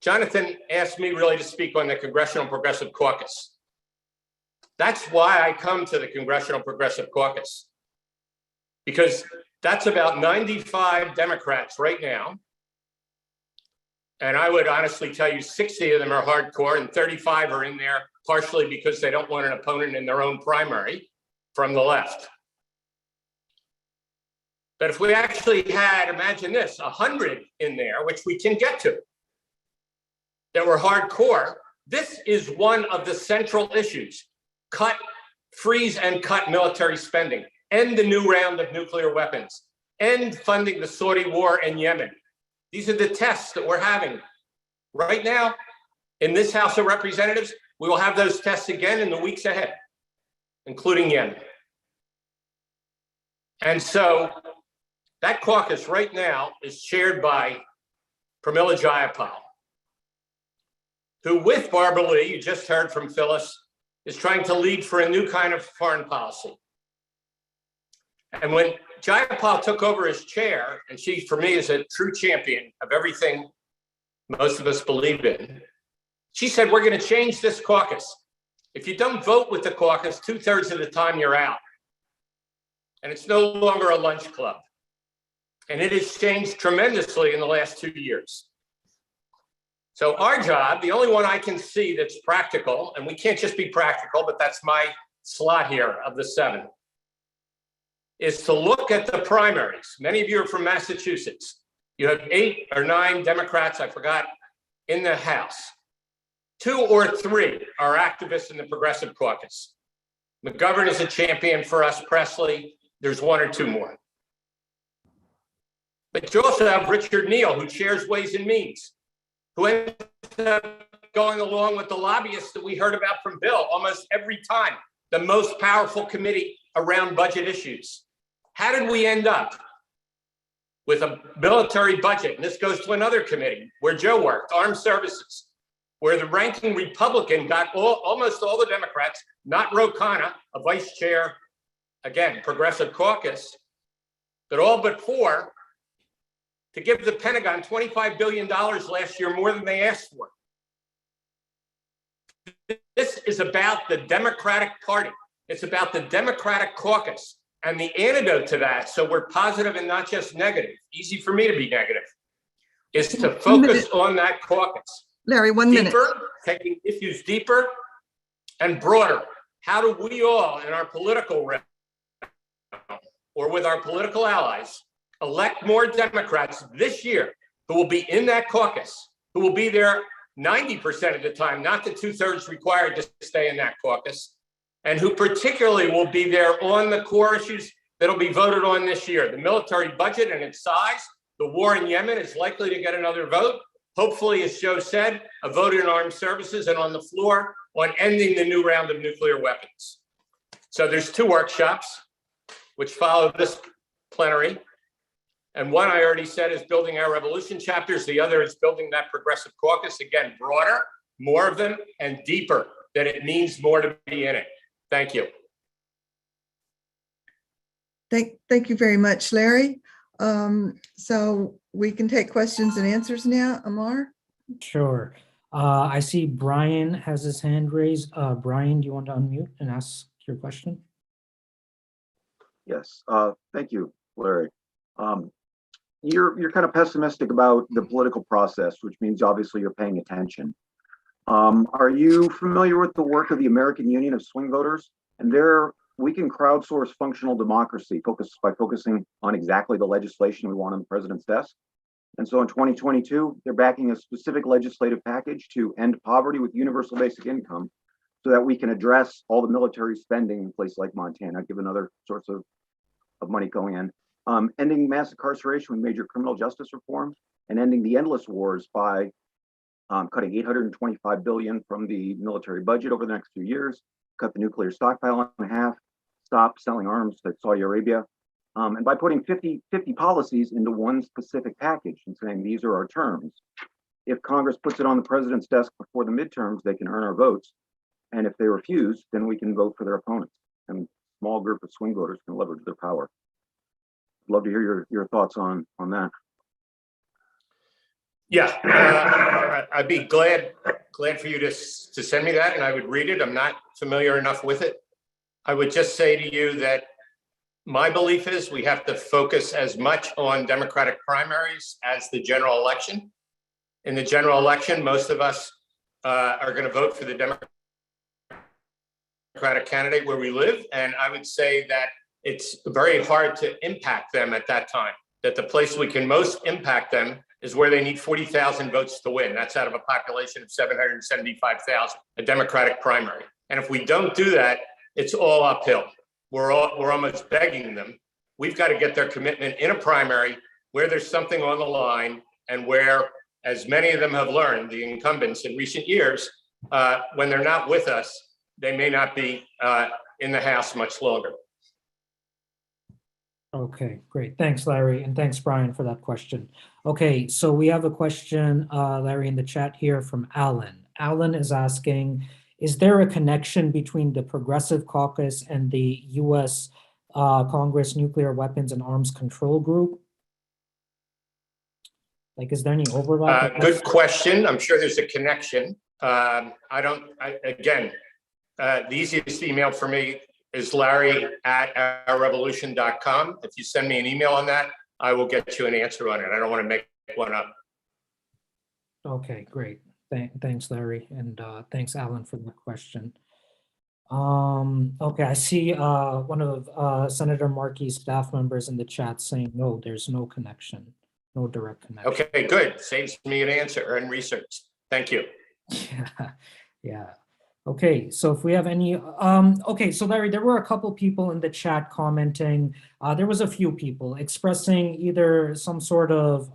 Jonathan asked me really to speak on the Congressional Progressive Caucus. That's why I come to the Congressional Progressive Caucus, because that's about 95 Democrats right now. And I would honestly tell you 60 of them are hardcore and 35 are in there partially because they don't want an opponent in their own primary from the left. But if we actually had, imagine this, 100 in there, which we can get to, that were hardcore, this is one of the central issues. Freeze and cut military spending, end the new round of nuclear weapons, end funding the Saudi war in Yemen. These are the tests that we're having right now in this House of Representatives. We will have those tests again in the weeks ahead, including Yemen. And so that caucus right now is chaired by Pramila Jayapal, who with Barbara Lee, you just heard from Phyllis, is trying to lead for a new kind of foreign policy. And when Jayapal took over as chair, and she, for me, is a true champion of everything most of us believe in, she said, we're going to change this caucus. If you don't vote with the caucus, 2/3 of the time you're out. And it's no longer a lunch club. And it has changed tremendously in the last 2 years. So our job, the only one I can see that's practical, and we can't just be practical, but that's my slot here of the 7, is to look at the primaries. Many of you are from Massachusetts. You have 8 or 9 Democrats, I forgot, in the House. 2 or 3 are activists in the Progressive Caucus. McGovern is a champion for us, Presley. There's 1 or 2 more. But you also have Richard Neal, who chairs Ways and Means, who ends up going along with the lobbyists that we heard about from Bill almost every time, the most powerful committee around budget issues. How did we end up with a military budget? And this goes to another committee where Joe worked, Armed Services, where the ranking Republican got almost all the Democrats, not Ro Khanna, a vice chair, again, Progressive Caucus, but all but 4, to give the Pentagon $25 billion last year, more than they asked for. This is about the Democratic Party. It's about the Democratic Caucus. And the antidote to that, so we're positive and not just negative, easy for me to be negative, is to focus on that caucus. Larry, 1 minute. Deeper, taking issues deeper and broader. How do we all in our political realm or with our political allies elect more Democrats this year who will be in that caucus, who will be there 90% of the time, not the 2/3 required to stay in that caucus, and who particularly will be there on the core issues that'll be voted on this year. The military budget and its size, the war in Yemen is likely to get another vote. Hopefully, as Joe said, a vote in armed services and on the floor on ending the new round of nuclear weapons. So there's 2 workshops which follow this plenary. And one I already said is building our revolution chapters. The other is building that Progressive Caucus. Again, broader, more of them, and deeper, that it means more to be in it. Thank you. Thank you very much, Larry. So we can take questions and answers now, Amar? Sure. I see Brian has his hand raised. Brian, do you want to unmute and ask your question? Yes, thank you, Larry. You're kind of pessimistic about the political process, which means obviously you're paying attention. Are you familiar with the work of the American Union of Swing Voters? And we can crowdsource functional democracy by focusing on exactly the legislation we want on the president's desk. And so in 2022, they're backing a specific legislative package to end poverty with universal basic income so that we can address all the military spending in places like Montana, given other sorts of money going in, ending mass incarceration with major criminal justice reform, and ending the endless wars by cutting $825 billion from the military budget over the next few years, cut the nuclear stockpile in half, stop selling arms to Saudi Arabia, and by putting 50 policies into one specific package and saying these are our terms. If Congress puts it on the president's desk before the midterms, they can earn our votes. And if they refuse, then we can vote for their opponents. And a small group of swing voters can leverage their power. I'd love to hear your thoughts on that. Yeah, I'd be glad for you to send me that, and I would read it. I'm not familiar enough with it. I would just say to you that my belief is we have to focus as much on Democratic primaries as the general election. In the general election, most of us are going to vote for the Democratic candidate where we live. And I would say that it's very hard to impact them at that time, that the place we can most impact them is where they need 40,000 votes to win. That's out of a population of 775,000, a Democratic primary. And if we don't do that, it's all uphill. We're almost begging them. We've got to get their commitment in a primary where there's something on the line, and where, as many of them have learned, the incumbents in recent years, when they're not with us, they may not be in the House much longer. Okay, great. Thanks, Larry. And thanks, Brian, for that question. Okay, so we have a question, Larry, in the chat here from Alan. Alan is asking, is there a connection between the Progressive Caucus and the U.S. Congress Nuclear Weapons and Arms Control Group? Like, is there any overlap? Good question. I'm sure there's a connection. Again, the easiest email for me is larry@ourrevolution.com. If you send me an email on that, I will get you an answer on it. I don't want to make one up. Okay, great. Thanks, Larry. And thanks, Alan, for the question. Okay, I see one of Senator Markey's staff members in the chat saying, no, there's no connection, no direct connection. Okay, good. Saves me an answer and research. Thank you. Yeah. Okay, so if we have any, okay, so Larry, there were a couple people in the chat commenting. There was a few people expressing either some sort of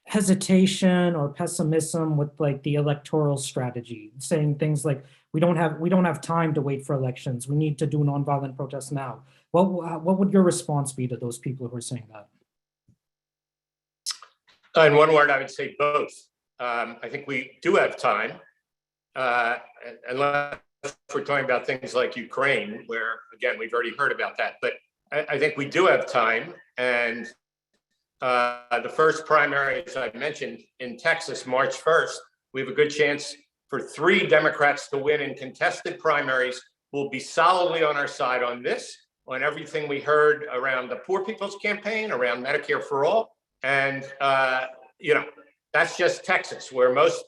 hesitation or pessimism with like the electoral strategy, saying things like, we don't have time to wait for elections. We need to do nonviolent protests now. What would your response be to those people who are saying that? In one word, I would say both. I think we do have time. Unless we're talking about things like Ukraine, where, again, we've already heard about that. But I think we do have time. And the first primary, as I mentioned, in Texas, March 1st, we have a good chance for 3 Democrats to win in contested primaries. We'll be solidly on our side on this, on everything we heard around the Poor People's Campaign, around Medicare for All. And, that's just Texas, where most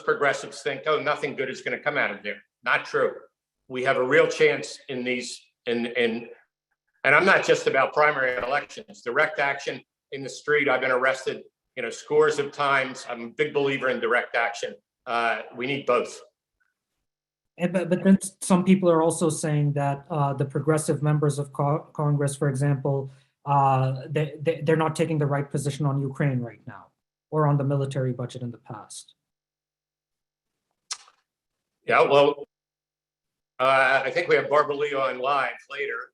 progressives think, oh, nothing good is going to come out of there. Not true. We have a real chance in these, and I'm not just about primary elections, direct action in the street. I've been arrested, scores of times. I'm a big believer in direct action. We need both. But then some people are also saying that the progressive members of Congress, for example, they're not taking the right position on Ukraine right now, or on the military budget in the past. Yeah, well, I think we have Barbara Lee on live later.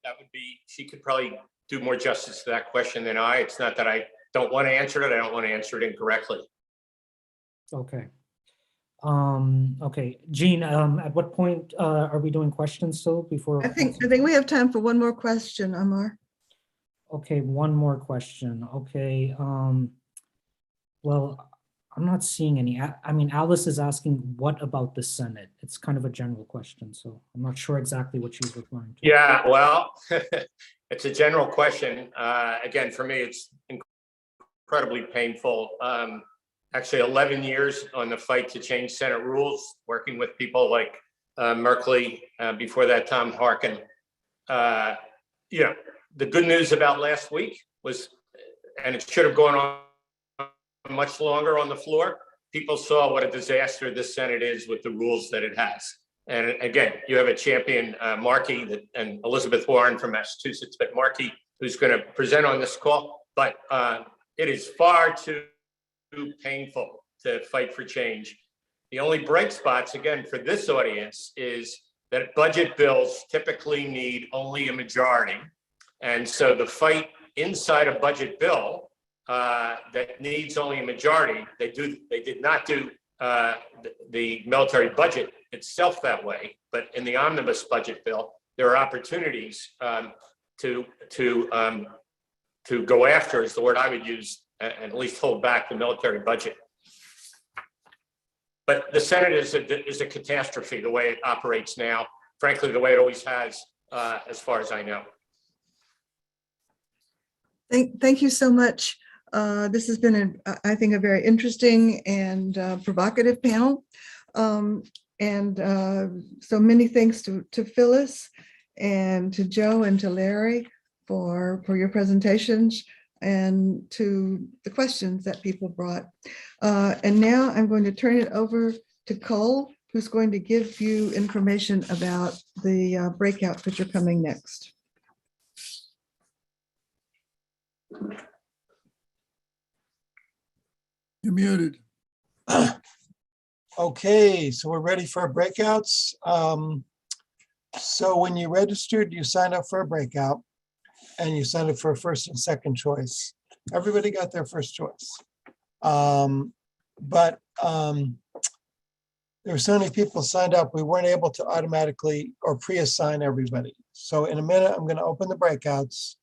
She could probably do more justice to that question than I. It's not that I don't want to answer it. I don't want to answer it incorrectly. Okay. Okay, Jean, at what point are we doing questions still before? I think we have time for one more question, Amar. Okay, one more question. Okay, well, I'm not seeing any. I mean, Alice is asking, what about the Senate? It's kind of a general question, so I'm not sure exactly what she's referring to. Yeah, well, it's a general question. Again, for me, it's incredibly painful. Actually, 11 years on the fight to change Senate rules, working with people like Merkley, before that, Tom Harkin. The good news about last week was, and it should have gone on much longer on the floor, people saw what a disaster this Senate is with the rules that it has. And again, you have a champion, Markey, and Elizabeth Warren from Massachusetts, but Markey, who's going to present on this call. But it is far too painful to fight for change. The only bright spots, again, for this audience is that budget bills typically need only a majority. And so the fight inside a budget bill that needs only a majority, they did not do the military budget itself that way, but in the omnibus budget bill, there are opportunities to go after, is the word I would use, and at least hold back the military budget. But the Senate is a catastrophe the way it operates now, frankly, the way it always has, as far as I know. Thank you so much. This has been, I think, a very interesting and provocative panel. So many thanks to Phyllis and to Joe and to Larry for your presentations and to the questions that people brought. And now I'm going to turn it over to Cole, who's going to give you information about the breakouts which are coming next. You're muted. Okay, so we're ready for our breakouts. So when you registered, you signed up for a breakout and you signed up for a first and second choice. Everybody got their first choice. But there were so many people signed up, we weren't able to automatically or pre-assign everybody. So in a minute, I'm going to open the breakouts.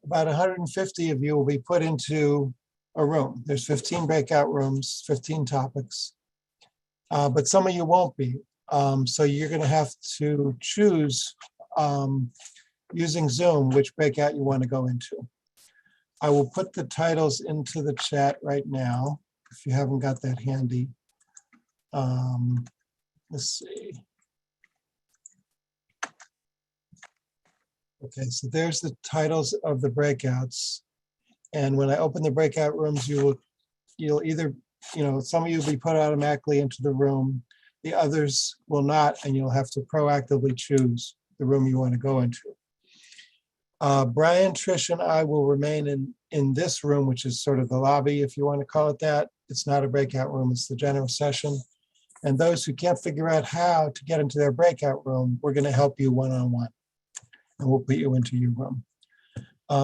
About 150 of you will be put into a room. There's 15 breakout rooms, 15 topics, but some of you won't be. So you're going to have to choose using Zoom which breakout you want to go into. I will put the titles into the chat right now if you haven't got that handy. Let's see. Okay, so there's the titles of the breakouts. And when I open the breakout rooms, you'll either, some of you will be put automatically into the room, the others will not, and you'll have to proactively choose the room you want to go into. Brian, Trish, and I will remain in this room, which is sort of the lobby, if you want to call it that. It's not a breakout room, it's the general session. And those who can't figure out how to get into their breakout room, we're going to help you one-on-one, and we'll put you into your room.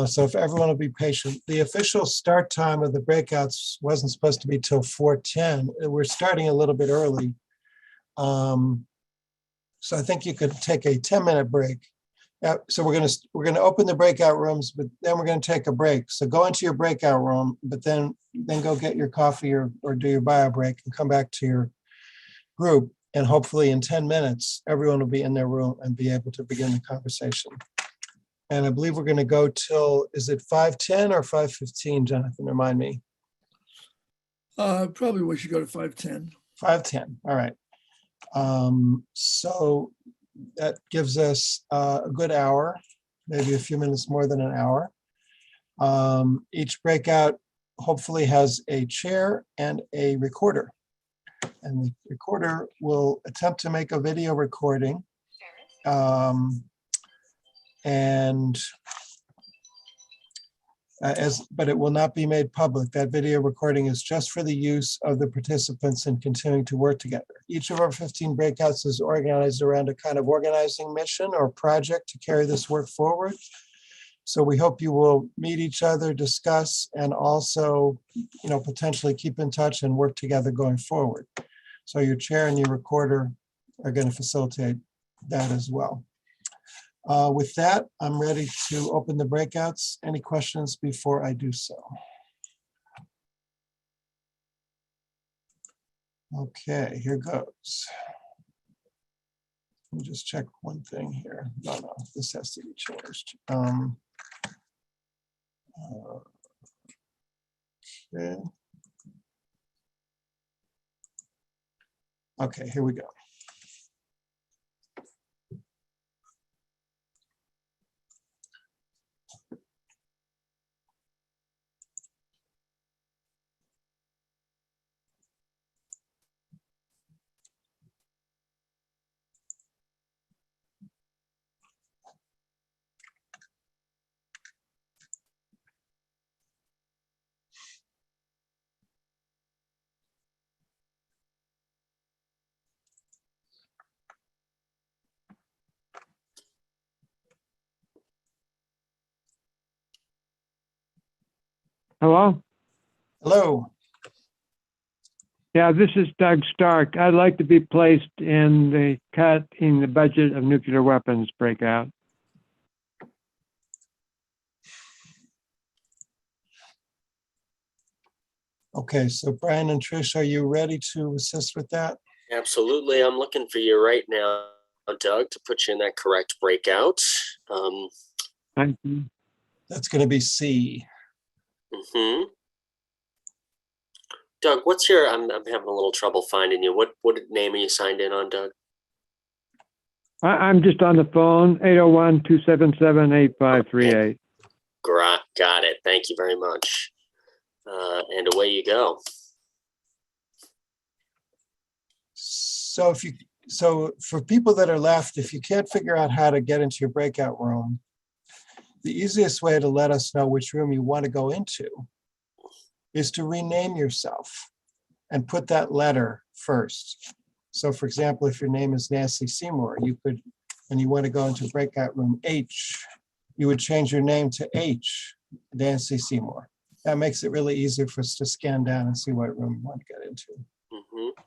So if everyone will be patient. The official start time of the breakouts wasn't supposed to be till 4:10. We're starting a little bit early. So I think you could take a 10-minute break. So we're gonna open the breakout rooms, but then we're gonna take a break. So go into your breakout room, but then go get your coffee or do your bio break and come back to your group. And hopefully in 10 minutes, everyone will be in their room and be able to begin the conversation. And I believe we're gonna go till, is it 5:10 or 5:15, Jonathan, remind me? Probably we should go to 5:10. 5:10, all right. So that gives us a good hour, maybe a few minutes more than an hour. Each breakout hopefully has a chair and a recorder. And the recorder will attempt to make a video recording. But it will not be made public. That video recording is just for the use of the participants in continuing to work together. Each of our 15 breakouts is organized around a kind of organizing mission or project to carry this work forward. So we hope you will meet each other, discuss, and also, potentially keep in touch and work together going forward. So your chair and your recorder are going to facilitate that as well. With that, I'm ready to open the breakouts. Any questions before I do so? Okay, here goes. Let me just check one thing here. No, this has to be changed. Okay. Okay, here we go. Hello? Hello. Yeah, this is Doug Stark. I'd like to be placed in the cut in the budget of nuclear weapons breakout. Okay, so Brian and Trish, are you ready to assist with that? Absolutely. I'm looking for you right now, Doug, to put you in that correct breakout. Thank you. That's going to be C. Mm-hmm. Doug, what's your, I'm having a little trouble finding you. What name are you signed in on, Doug? I'm just on the phone, 801-277-8538. Got it. Thank you very much. And away you go. So for people that are left, if you can't figure out how to get into your breakout room, the easiest way to let us know which room you want to go into is to rename yourself and put that letter first. So for example, if your name is Nancy Seymour, you could, and you want to go into breakout room H, you would change your name to H, Nancy Seymour. That makes it really easier for us to scan down and see what room you want to get into. Mm-hmm.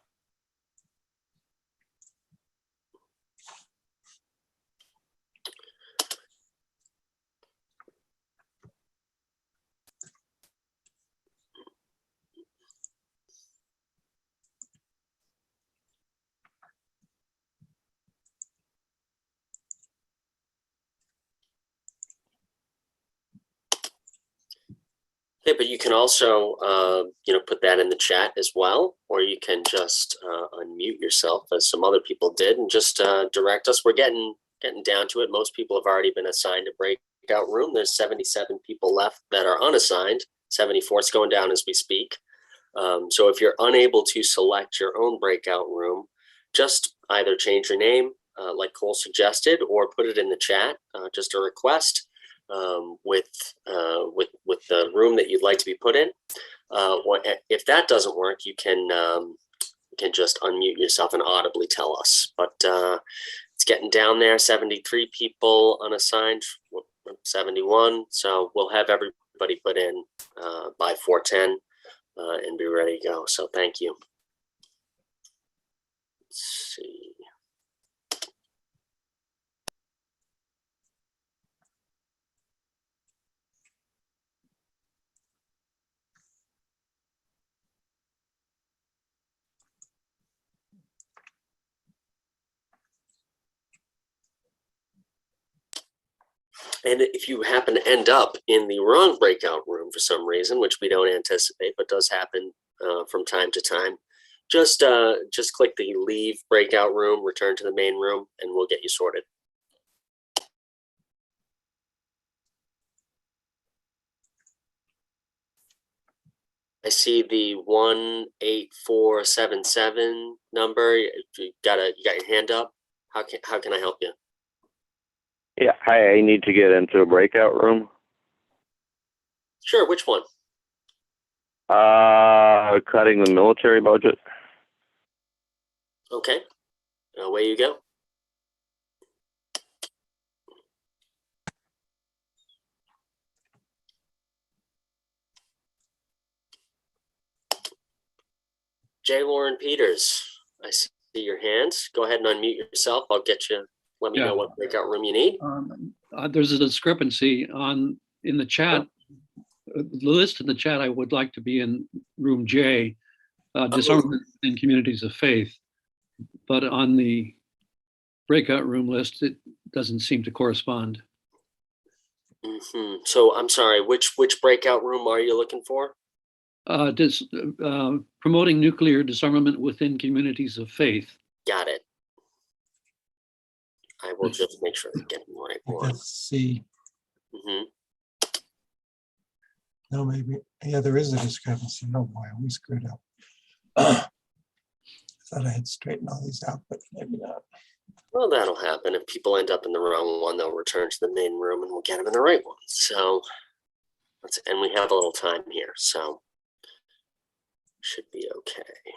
Okay, but you can also, put that in the chat as well, or you can just unmute yourself, as some other people did, and just direct us. We're getting down to it. Most people have already been assigned a breakout room. There's 77 people left that are unassigned. 74's going down as we speak. So if you're unable to select your own breakout room, just either change your name, like Cole suggested, or put it in the chat, just a request. With the room that you'd like to be put in. If that doesn't work, you can just unmute yourself and audibly tell us. But it's getting down there. 73 people unassigned, 71. So we'll have everybody put in by 4:10 and be ready to go. So thank you. Let's see. And if you happen to end up in the wrong breakout room for some reason, which we don't anticipate, but does happen from time to time, just click the leave breakout room, return to the main room, and we'll get you sorted. I see the 18477 number. You got your hand up. How can I help you? Yeah, hi, I need to get into a breakout room. Sure, which one? Cutting the military budget. Okay, away you go. J. Lauren Peters, I see your hand. Go ahead and unmute yourself. I'll get you. Let me know what breakout room you need. There's a discrepancy in the chat. The list in the chat, I would like to be in room J, disarmament in communities of faith. But on the breakout room list, it doesn't seem to correspond. Mm-hmm. So I'm sorry, which breakout room are you looking for? Promoting nuclear disarmament within communities of faith. Got it. I will just make sure to get the right one. Let's see. Mm-hmm. No, maybe. Yeah, there is a discrepancy. Oh boy, we screwed up. I thought I had straightened all these out, but maybe not. Well, that'll happen. If people end up in the wrong one, they'll return to the main room and we'll get them in the right one. So, and we have a little time here, so should be okay.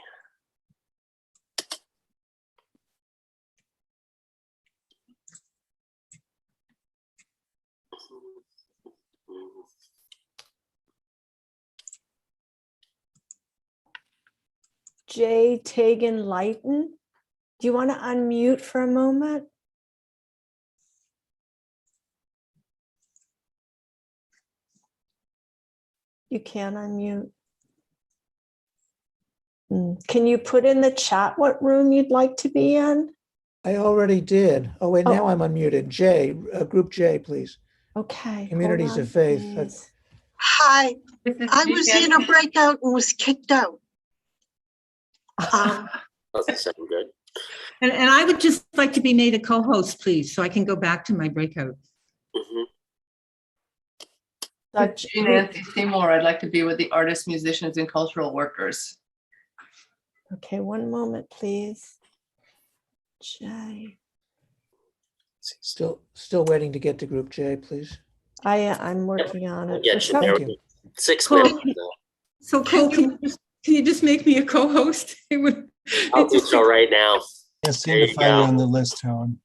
Jay Tegan Lighton. Do you want to unmute for a moment? You can unmute. Can you put in the chat what room you'd like to be in? I already did. Oh, wait, now I'm unmuted. J, Group J, please. Okay. Communities hold of on, Faith. please. Hi, I was in a breakout and was kicked out. Doesn't sound good. And I would just like to be made a co-host, please, so I can go back to my breakout. Nancy Seymour, I'd like to be with the artists, musicians, and cultural workers. Okay, one moment, please. J. Still waiting to get to Group J, please. I'm working on it. Yeah, For some- there we go. 6 Cole, minutes. now. So Cole, can you just make me a co-host? I'll do so right now. Can't seem to find you on the list, Helen.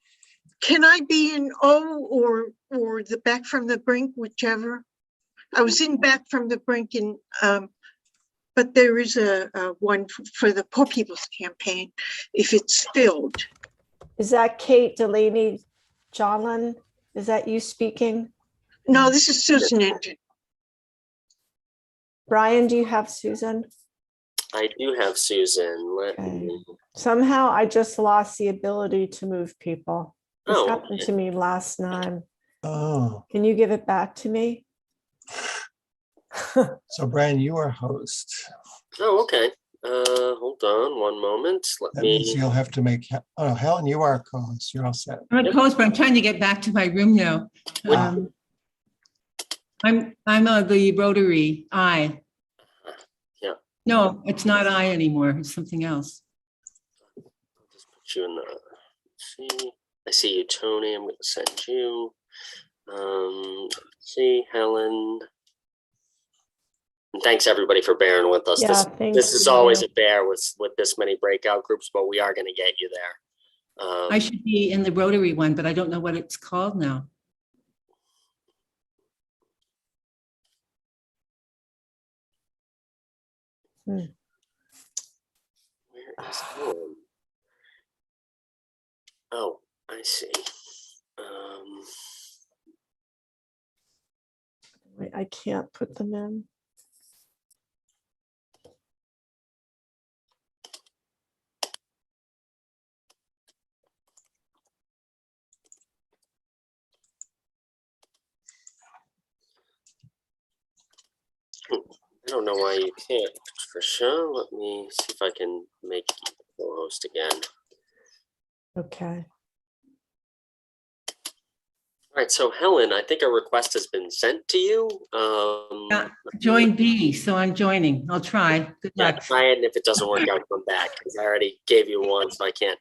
Can I be in O or the Back from the Brink, whichever? I was in Back from the Brink, and but there is a one for the Poor People's Campaign if it's filled. Is that Kate Delaney Johnlin? Is that you speaking? No, this is Susan Engine. Brian, do you have Susan? I do have Susan. Let me. Somehow I just lost the ability to move people. This Oh, happened to me last time. Oh, Can you give it back to me? so Brian, you are host. Oh, okay. Hold on one moment. Let That me. means you'll have to make, oh, Helen, you are a co-host. You're all set. I'm a co-host, but I'm trying to get back to my room now. I'm the Rotary I. Yeah. No, it's not I anymore. It's something else. I'll just put you in the. Let's see. I see you, Tony. I'm going to send you. Let's see, Helen. And thanks everybody for bearing with us. Yeah, this is always a bear with this many breakout groups, but we are going to get you there. I should be in the Rotary one, but I don't know what it's called now. Where is Helen? Oh, I see. I can't put them in. I don't know why you can't, Patricia. Let me see if I can make you the co-host again. Okay. All right, so Helen, I think a request has been sent to you. Join B, so I'm joining. I'll try. Good Yeah, luck. try it, and if it doesn't work out, come back, because I already gave you one, so I can't.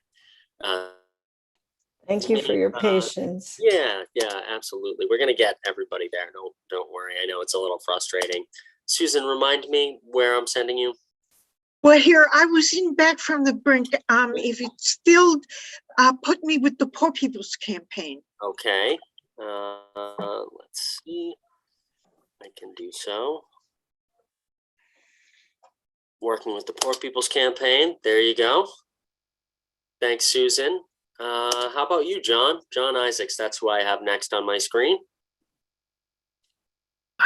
Thank you for your patience. Yeah, absolutely. We're gonna get everybody there. Don't worry. I know it's a little frustrating. Susan, remind me where I'm sending you. Well, here I was in Back from the Brink. If it's filled, put me with the Poor People's Campaign. Okay. Let's see. I can do so. Working with the Poor People's Campaign. There you go. Thanks, Susan. How about you, John? John Isaacs, that's who I have next on my screen.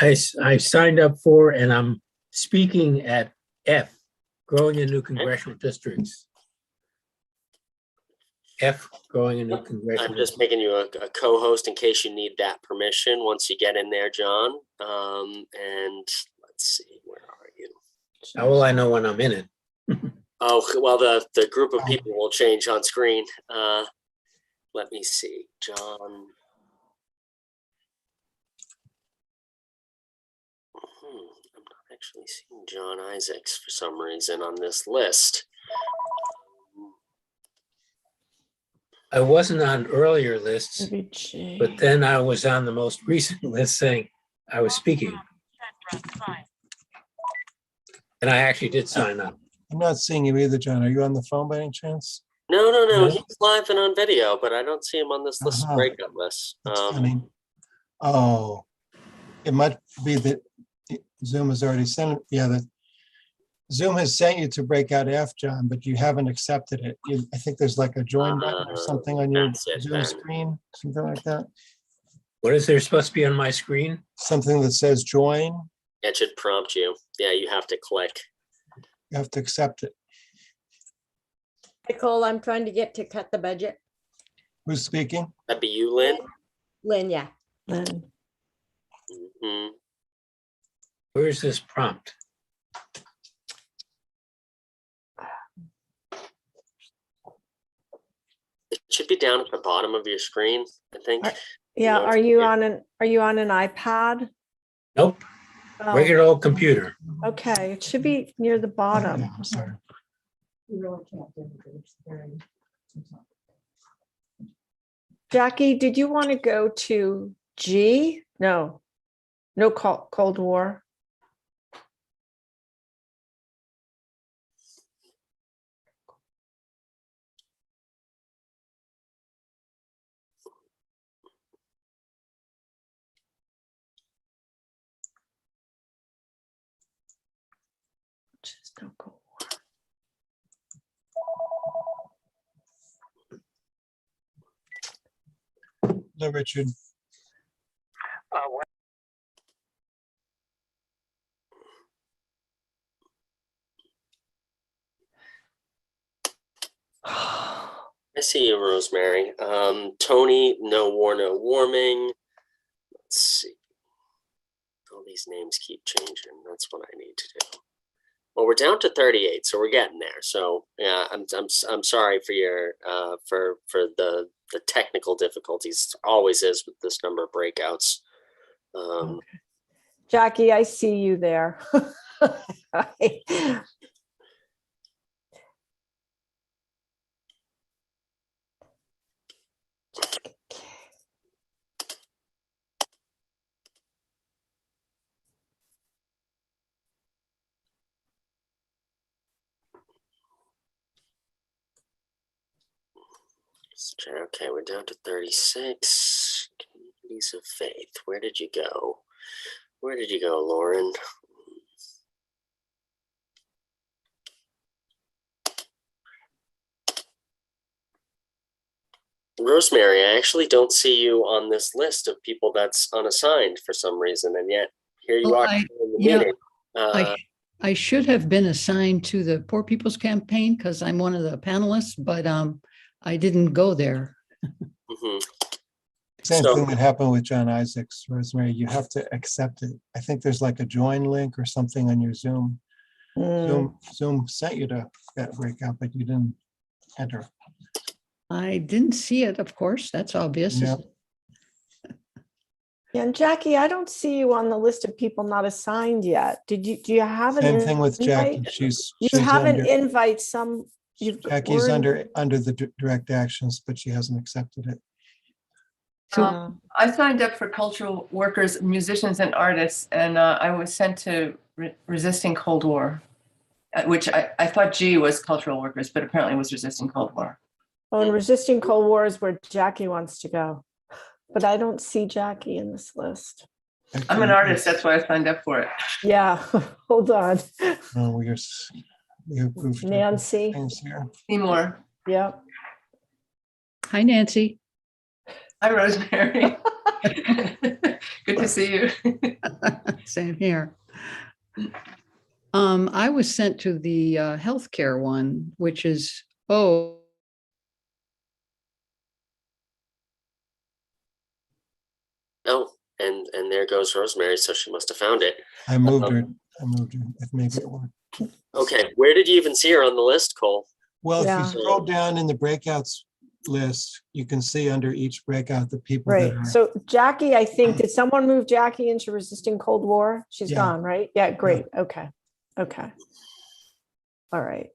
I signed up for, and I'm speaking at F, Growing in New Congressional Districts. F, Growing in New Congressional I'm just making you a co-host in case you need that permission once you get in there, John. And let's see, where are you? How will I know when I'm in it? Oh, well, the group of people will change on screen. Let me see, John. I'm not actually seeing John Isaacs for some reason on this list. I wasn't on earlier lists, but then I was on the most recent list saying I was speaking. And I actually did sign up. I'm not seeing you either, John. Are you on the phone by any chance? No. No? He's live and on video, but I don't see him on this list of breakout lists. Funny. Oh, it might be that Zoom has already sent it. Yeah, Zoom has sent you to Breakout F, John, but you haven't accepted it. I think there's like a join button or something on your That's it Zoom then. screen, something like that. What is there supposed to be on my screen? Something that says join. It should prompt you. Yeah, you have to click. You have to accept it. Nicole, I'm trying to get to cut the budget. Who's speaking? That'd be you, Lynn. Lynn, yeah. Lynn. Mhm. Where's this prompt? It should be down at the bottom of your screen, I think. Yeah, know, are you on an iPad? Nope. Oh, Regular old computer. okay, it should be near the bottom. I'm sorry. Jackie, did you want to go to G? No, no Cold War. Just no Cold Hello, Richard. I see you, Rosemary. Tony, no war, no warming. Let's see. All these names keep changing. That's what I need to do. Well, we're down to 38, so we're getting there. So yeah, I'm sorry for your for the technical difficulties. Always is with this number of breakouts. Okay. Jackie, I see you there. Okay, we're down to 36. Communities of faith. Where did you go? Where did you go, Lauren? Rosemary, I actually don't see you on this list of people that's unassigned for some reason, and yet here you Well, are in the meeting. I should have been assigned to the Poor People's Campaign because I'm one of the panelists, but I didn't go there. Mhm. Same So- thing that happened with John Isaacs, Rosemary. You have to accept it. I think there's like a join link or something on your Zoom. Zoom sent you to that breakout, but you didn't enter. I didn't see it, of course. That's obvious. Yeah. Yeah, and Jackie, I don't see you on the list of people not assigned yet. Do you have an Same thing with Jackie. invite? She's You have an under, invite some. Jackie's we're in- under the direct actions, but she hasn't accepted it. I signed up for cultural workers, musicians and artists, and I was sent to Resisting Cold War, which I thought G was cultural workers, but apparently it was Resisting Cold War. Oh, and Resisting Cold War is where Jackie wants to go. But I don't see Jackie in this list. I'm an artist, that's why I signed up for it. Yeah, hold on. Oh, we approved Nancy. things here. Seymour. Yep. Hi, Nancy. Hi, Rosemary. Good to see you. Same here. I was sent to the healthcare one, which is, Oh, and there goes Rosemary, so she must have found it. I moved her. If maybe it worked. Okay, where did you even see her on the list, Cole? Well, Yeah. if you scroll down in the breakouts list, you can see under each breakout the people Right. that are. So Jackie, I think, did someone move Jackie into Resisting Cold War? She's Yeah. gone, right? Yeah, great. Okay. Okay. All right.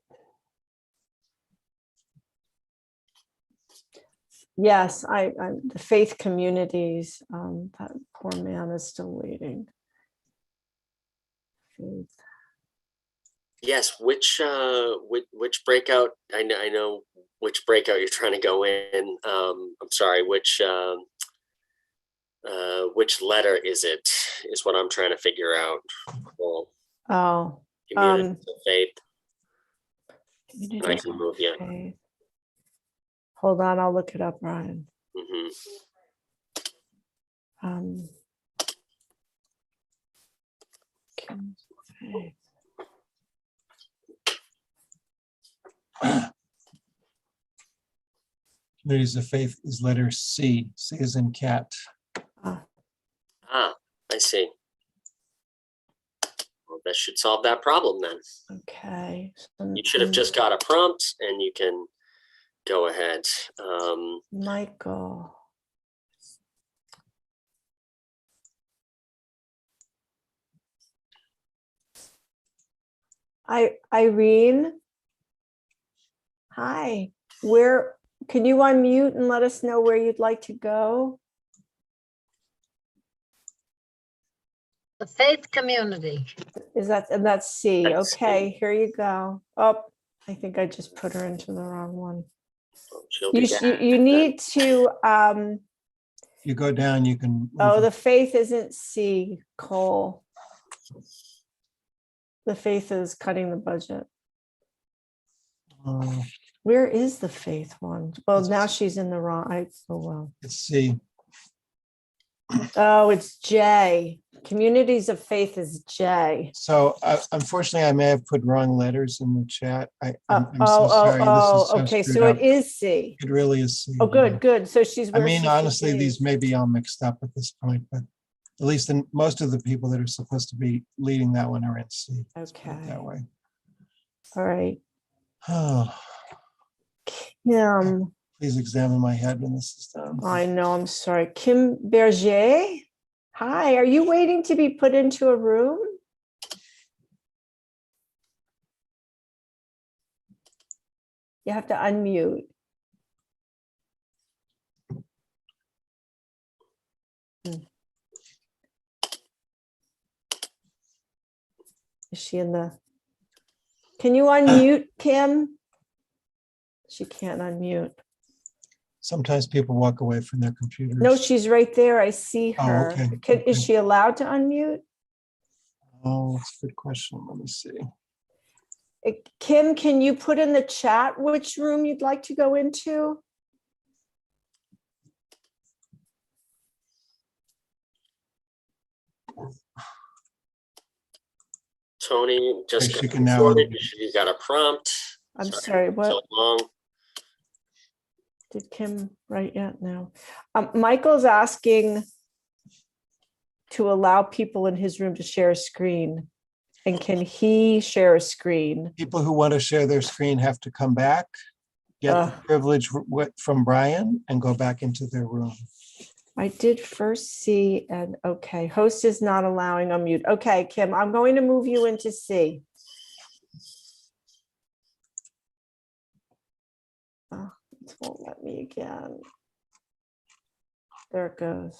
Yes, I'm the faith communities. That poor man is still waiting. Faith. Yes, which breakout? I know which breakout you're trying to go in. I'm sorry, which letter is it? Is what I'm trying to figure out. Well, Oh, Communities of faith. And I can move you. Okay. Hold on, I'll look it up, Ryan. Mhm. Okay. Communities of faith is letter C. C is in cat. Ah, I see. Well, that should solve that problem then. Okay. You should have just got a prompt and you can go ahead. Michael. Irene. Hi. Where can you unmute and let us know where you'd like to go? The faith community. And that's C. That's Okay, C. here you go. Oh, I think I just put her into the wrong one. She'll be back. You need to You go down, you can. oh, the faith isn't C, Cole. The faith is cutting the budget. Where is the faith one? Well, now she's in the wrong. Oh, well. It's C. Oh, it's J. Communities of faith is J. So unfortunately, I may have put wrong letters in the chat. I'm so sorry. This is so Okay. screwed So up. it is C. It really is C. Oh, good, good. So she's I where mean, she honestly, should be. these may be all mixed up at this point, but at least in most of the people that are supposed to be leading that one are in C. Let's put it Okay. that way. All right. Oh, Kim. please examine my head when this is done. I know, I'm sorry. Kim Berger. Hi, are you waiting to be put into a room? You have to unmute. Is she in the? Can you unmute, Kim? She can't unmute. Sometimes people walk away from their computers. No, she's right there. I see Oh, her. okay, Is she allowed to unmute? Oh, that's a good question. Let me see. Kim, can you put in the chat which room you'd like to go into? Tony just Okay, got she can now recorded. You got a prompt. I'm sorry, what? So long. Did Kim write yet? No. Michael's asking to allow people in his room to share a screen. And can he share a screen? People who want to share their screen have to come back, get the privilege from Brian, and go back into their room. I did first see, and okay, host is not allowing unmute. Okay, Kim, I'm going to move you into C. Oh, it won't let me again. There it goes.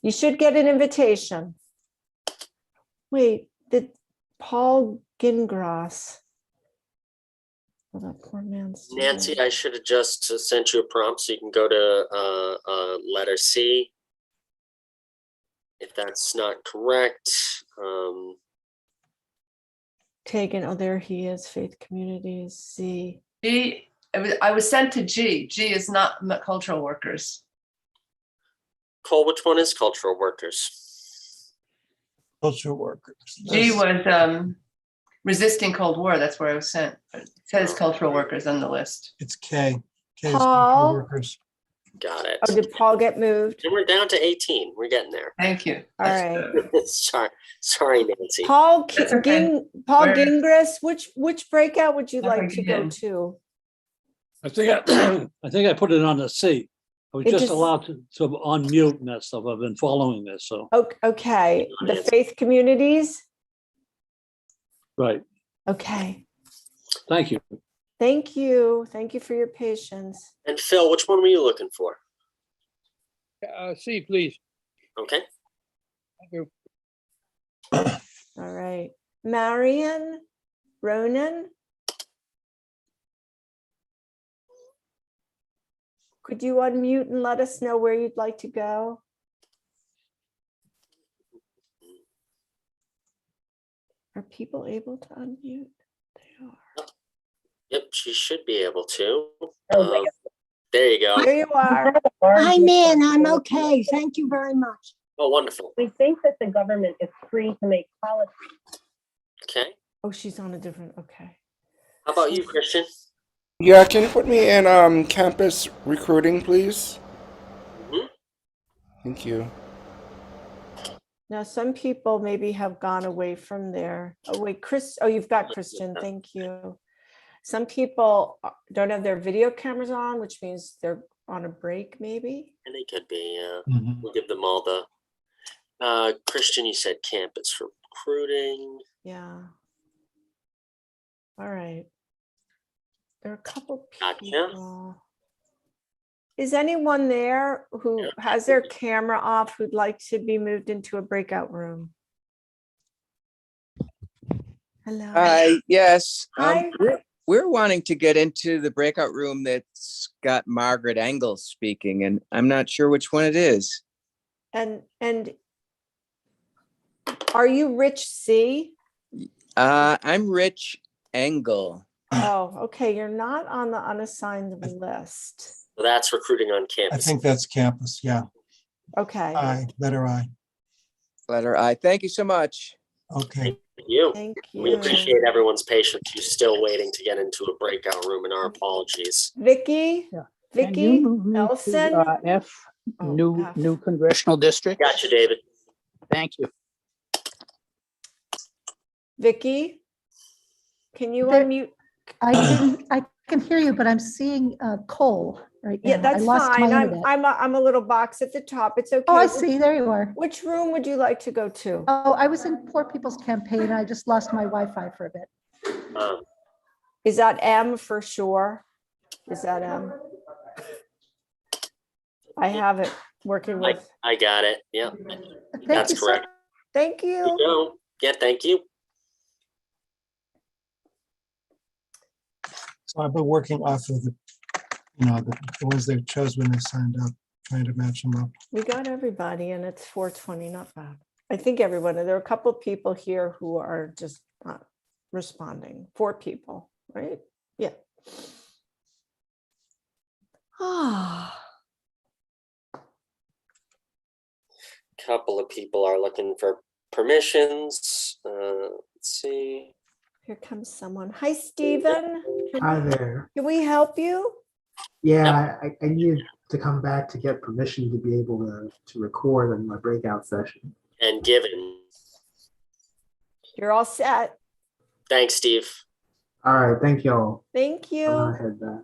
You should get an invitation. Wait, did Paul Gingras? Oh, that poor man's Nancy, I should have just sent you a prompt so you can go to letter C. If that's not correct. Taken. Oh, there he is. Faith Communities, C. G, I was sent to G. G is not cultural workers. Cole, which one is cultural workers? Cultural workers. G was resisting Cold War. That's where I was sent. It says cultural workers on the list. It's K. K is Paul? cultural workers. Got it. Oh, did Paul get moved? And we're down to 18. We're getting there. Thank you. All right. Sorry, Nancy. Paul okay. Paul Where- Gingras, which breakout would you How do I like to get go in? to? I think I put it on the C. I was It just just- allowed to unmute and that stuff. I've been following this, so, Okay, the Faith Communities. right. Okay, Thank you. thank you. Thank you for your patience. And Phil, which one were you looking for? C, please. Okay. Thank you. All right, Marion, Ronan. Could you unmute and let us know where you'd like to go? Are people able to unmute? They are. Yep, she should be able to. Oh, There you go. There you are. I'm in. I'm okay. Thank you very much. Oh, wonderful. We think that the government is free to make policy. Okay. Oh, she's on a different, okay. How about you, Christian? Yeah, can you put me in campus recruiting, please? Mhm. Thank you. Now, some people maybe have gone away from there. Oh, wait, Chris, oh, you've got Christian, thank you. Some people don't have their video cameras on, which means they're on a break, maybe? And they could be, Mhm. we'll give them all the, Christian, you said campus recruiting. Yeah. All right. There are a couple Gotcha. people. Is anyone there who has their camera off who'd like to be moved into a breakout room? Hello. Hi, yes. Hi. We're wanting to get into the breakout room that's got Margaret Engel speaking, and I'm not sure which one it is. And are you Rich C? I'm Rich Engel. Oh, okay. You're not on the unassigned list. So that's recruiting on I campus. think that's campus, yeah. Okay. I, letter I. Letter I. Thank you so much. Okay. Thank you. Thank We you. appreciate everyone's patience. You're still waiting to get into a breakout room, and our apologies. Vicky? Can Vicky you move me to, Elson? F, Oh, new F. congressional district? Gotcha, David. Thank you. Vicky? Can you There- unmute? I can hear you, but I'm seeing Cole right now. Yeah, that's I lost fine. my I'm, internet. I'm a little box at the top. It's okay. Oh, I see. There you are. Which room would you like to go to? Oh, I was in Poor People's Campaign. I just lost my Wi-Fi for a bit. Is that M for sure? Is that M? I have it working with. I got it. Yeah, Thank that's you so correct. Thank There you. you go. Yeah, thank you. So I've been working off of the ones they chose when they signed up, trying to match them up. We got everybody and it's 4:20, not bad. I think everyone, there are a couple of people here who are just not responding. 4 people, right? Yeah. Ah. Couple of people are looking for permissions. Let's see. Here comes someone. Hi, Stephen. Hi there. Can we help you? Yeah, I needed to come back to get permission to be able to record in my breakout session. And given. You're all set. Thanks, Steve. All right, thank y'all. Thank I'm you. gonna head back.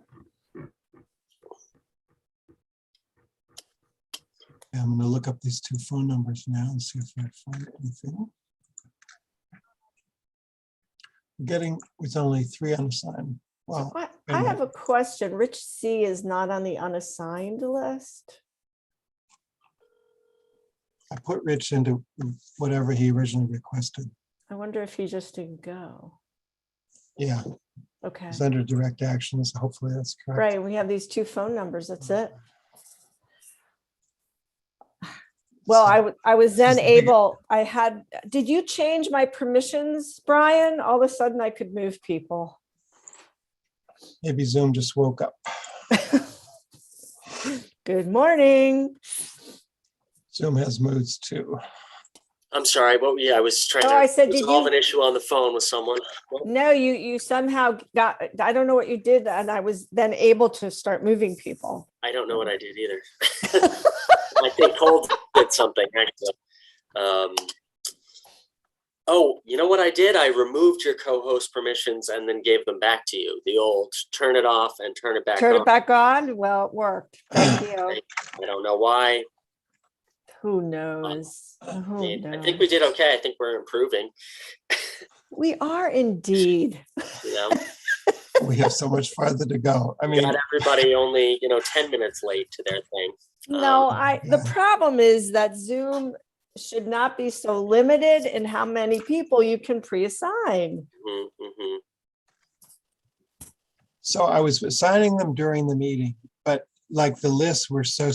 I'm going to look up these 2 phone numbers now and see if I find anything. It's only 3 unassigned. Wow. I have a question. Rich C is not on the unassigned list. I put Rich into whatever he originally requested. I wonder if he just didn't go. Yeah. Okay. It's under direct actions. Hopefully that's correct. Right. We have these 2 phone numbers. That's it. Well, I was then able, did you change my permissions, Brian? All of a sudden I could move people. Maybe Zoom just woke up. Good morning. Zoom has moods too. I'm sorry. I was trying I to said, did resolve you- an issue on the phone with someone. No, you somehow got, I don't know what you did, and I was then able to start moving people. I don't know what I did either. I think Cole did something actually. Oh, you know what I did? I removed your co-host permissions and then gave them back to you. The old turn it off and turn it back Turn on. it back on? Well, it worked. Thank you. I don't know why. Who knows? I think we did okay. I think we're improving. We are indeed. You know, We have so much farther to go. I we mean, got everybody only 10 minutes late to their thing. No, the problem is that Zoom should not be so limited in how many people you can pre-assign. Mm-hmm. so I was assigning them during the meeting, but like the lists were so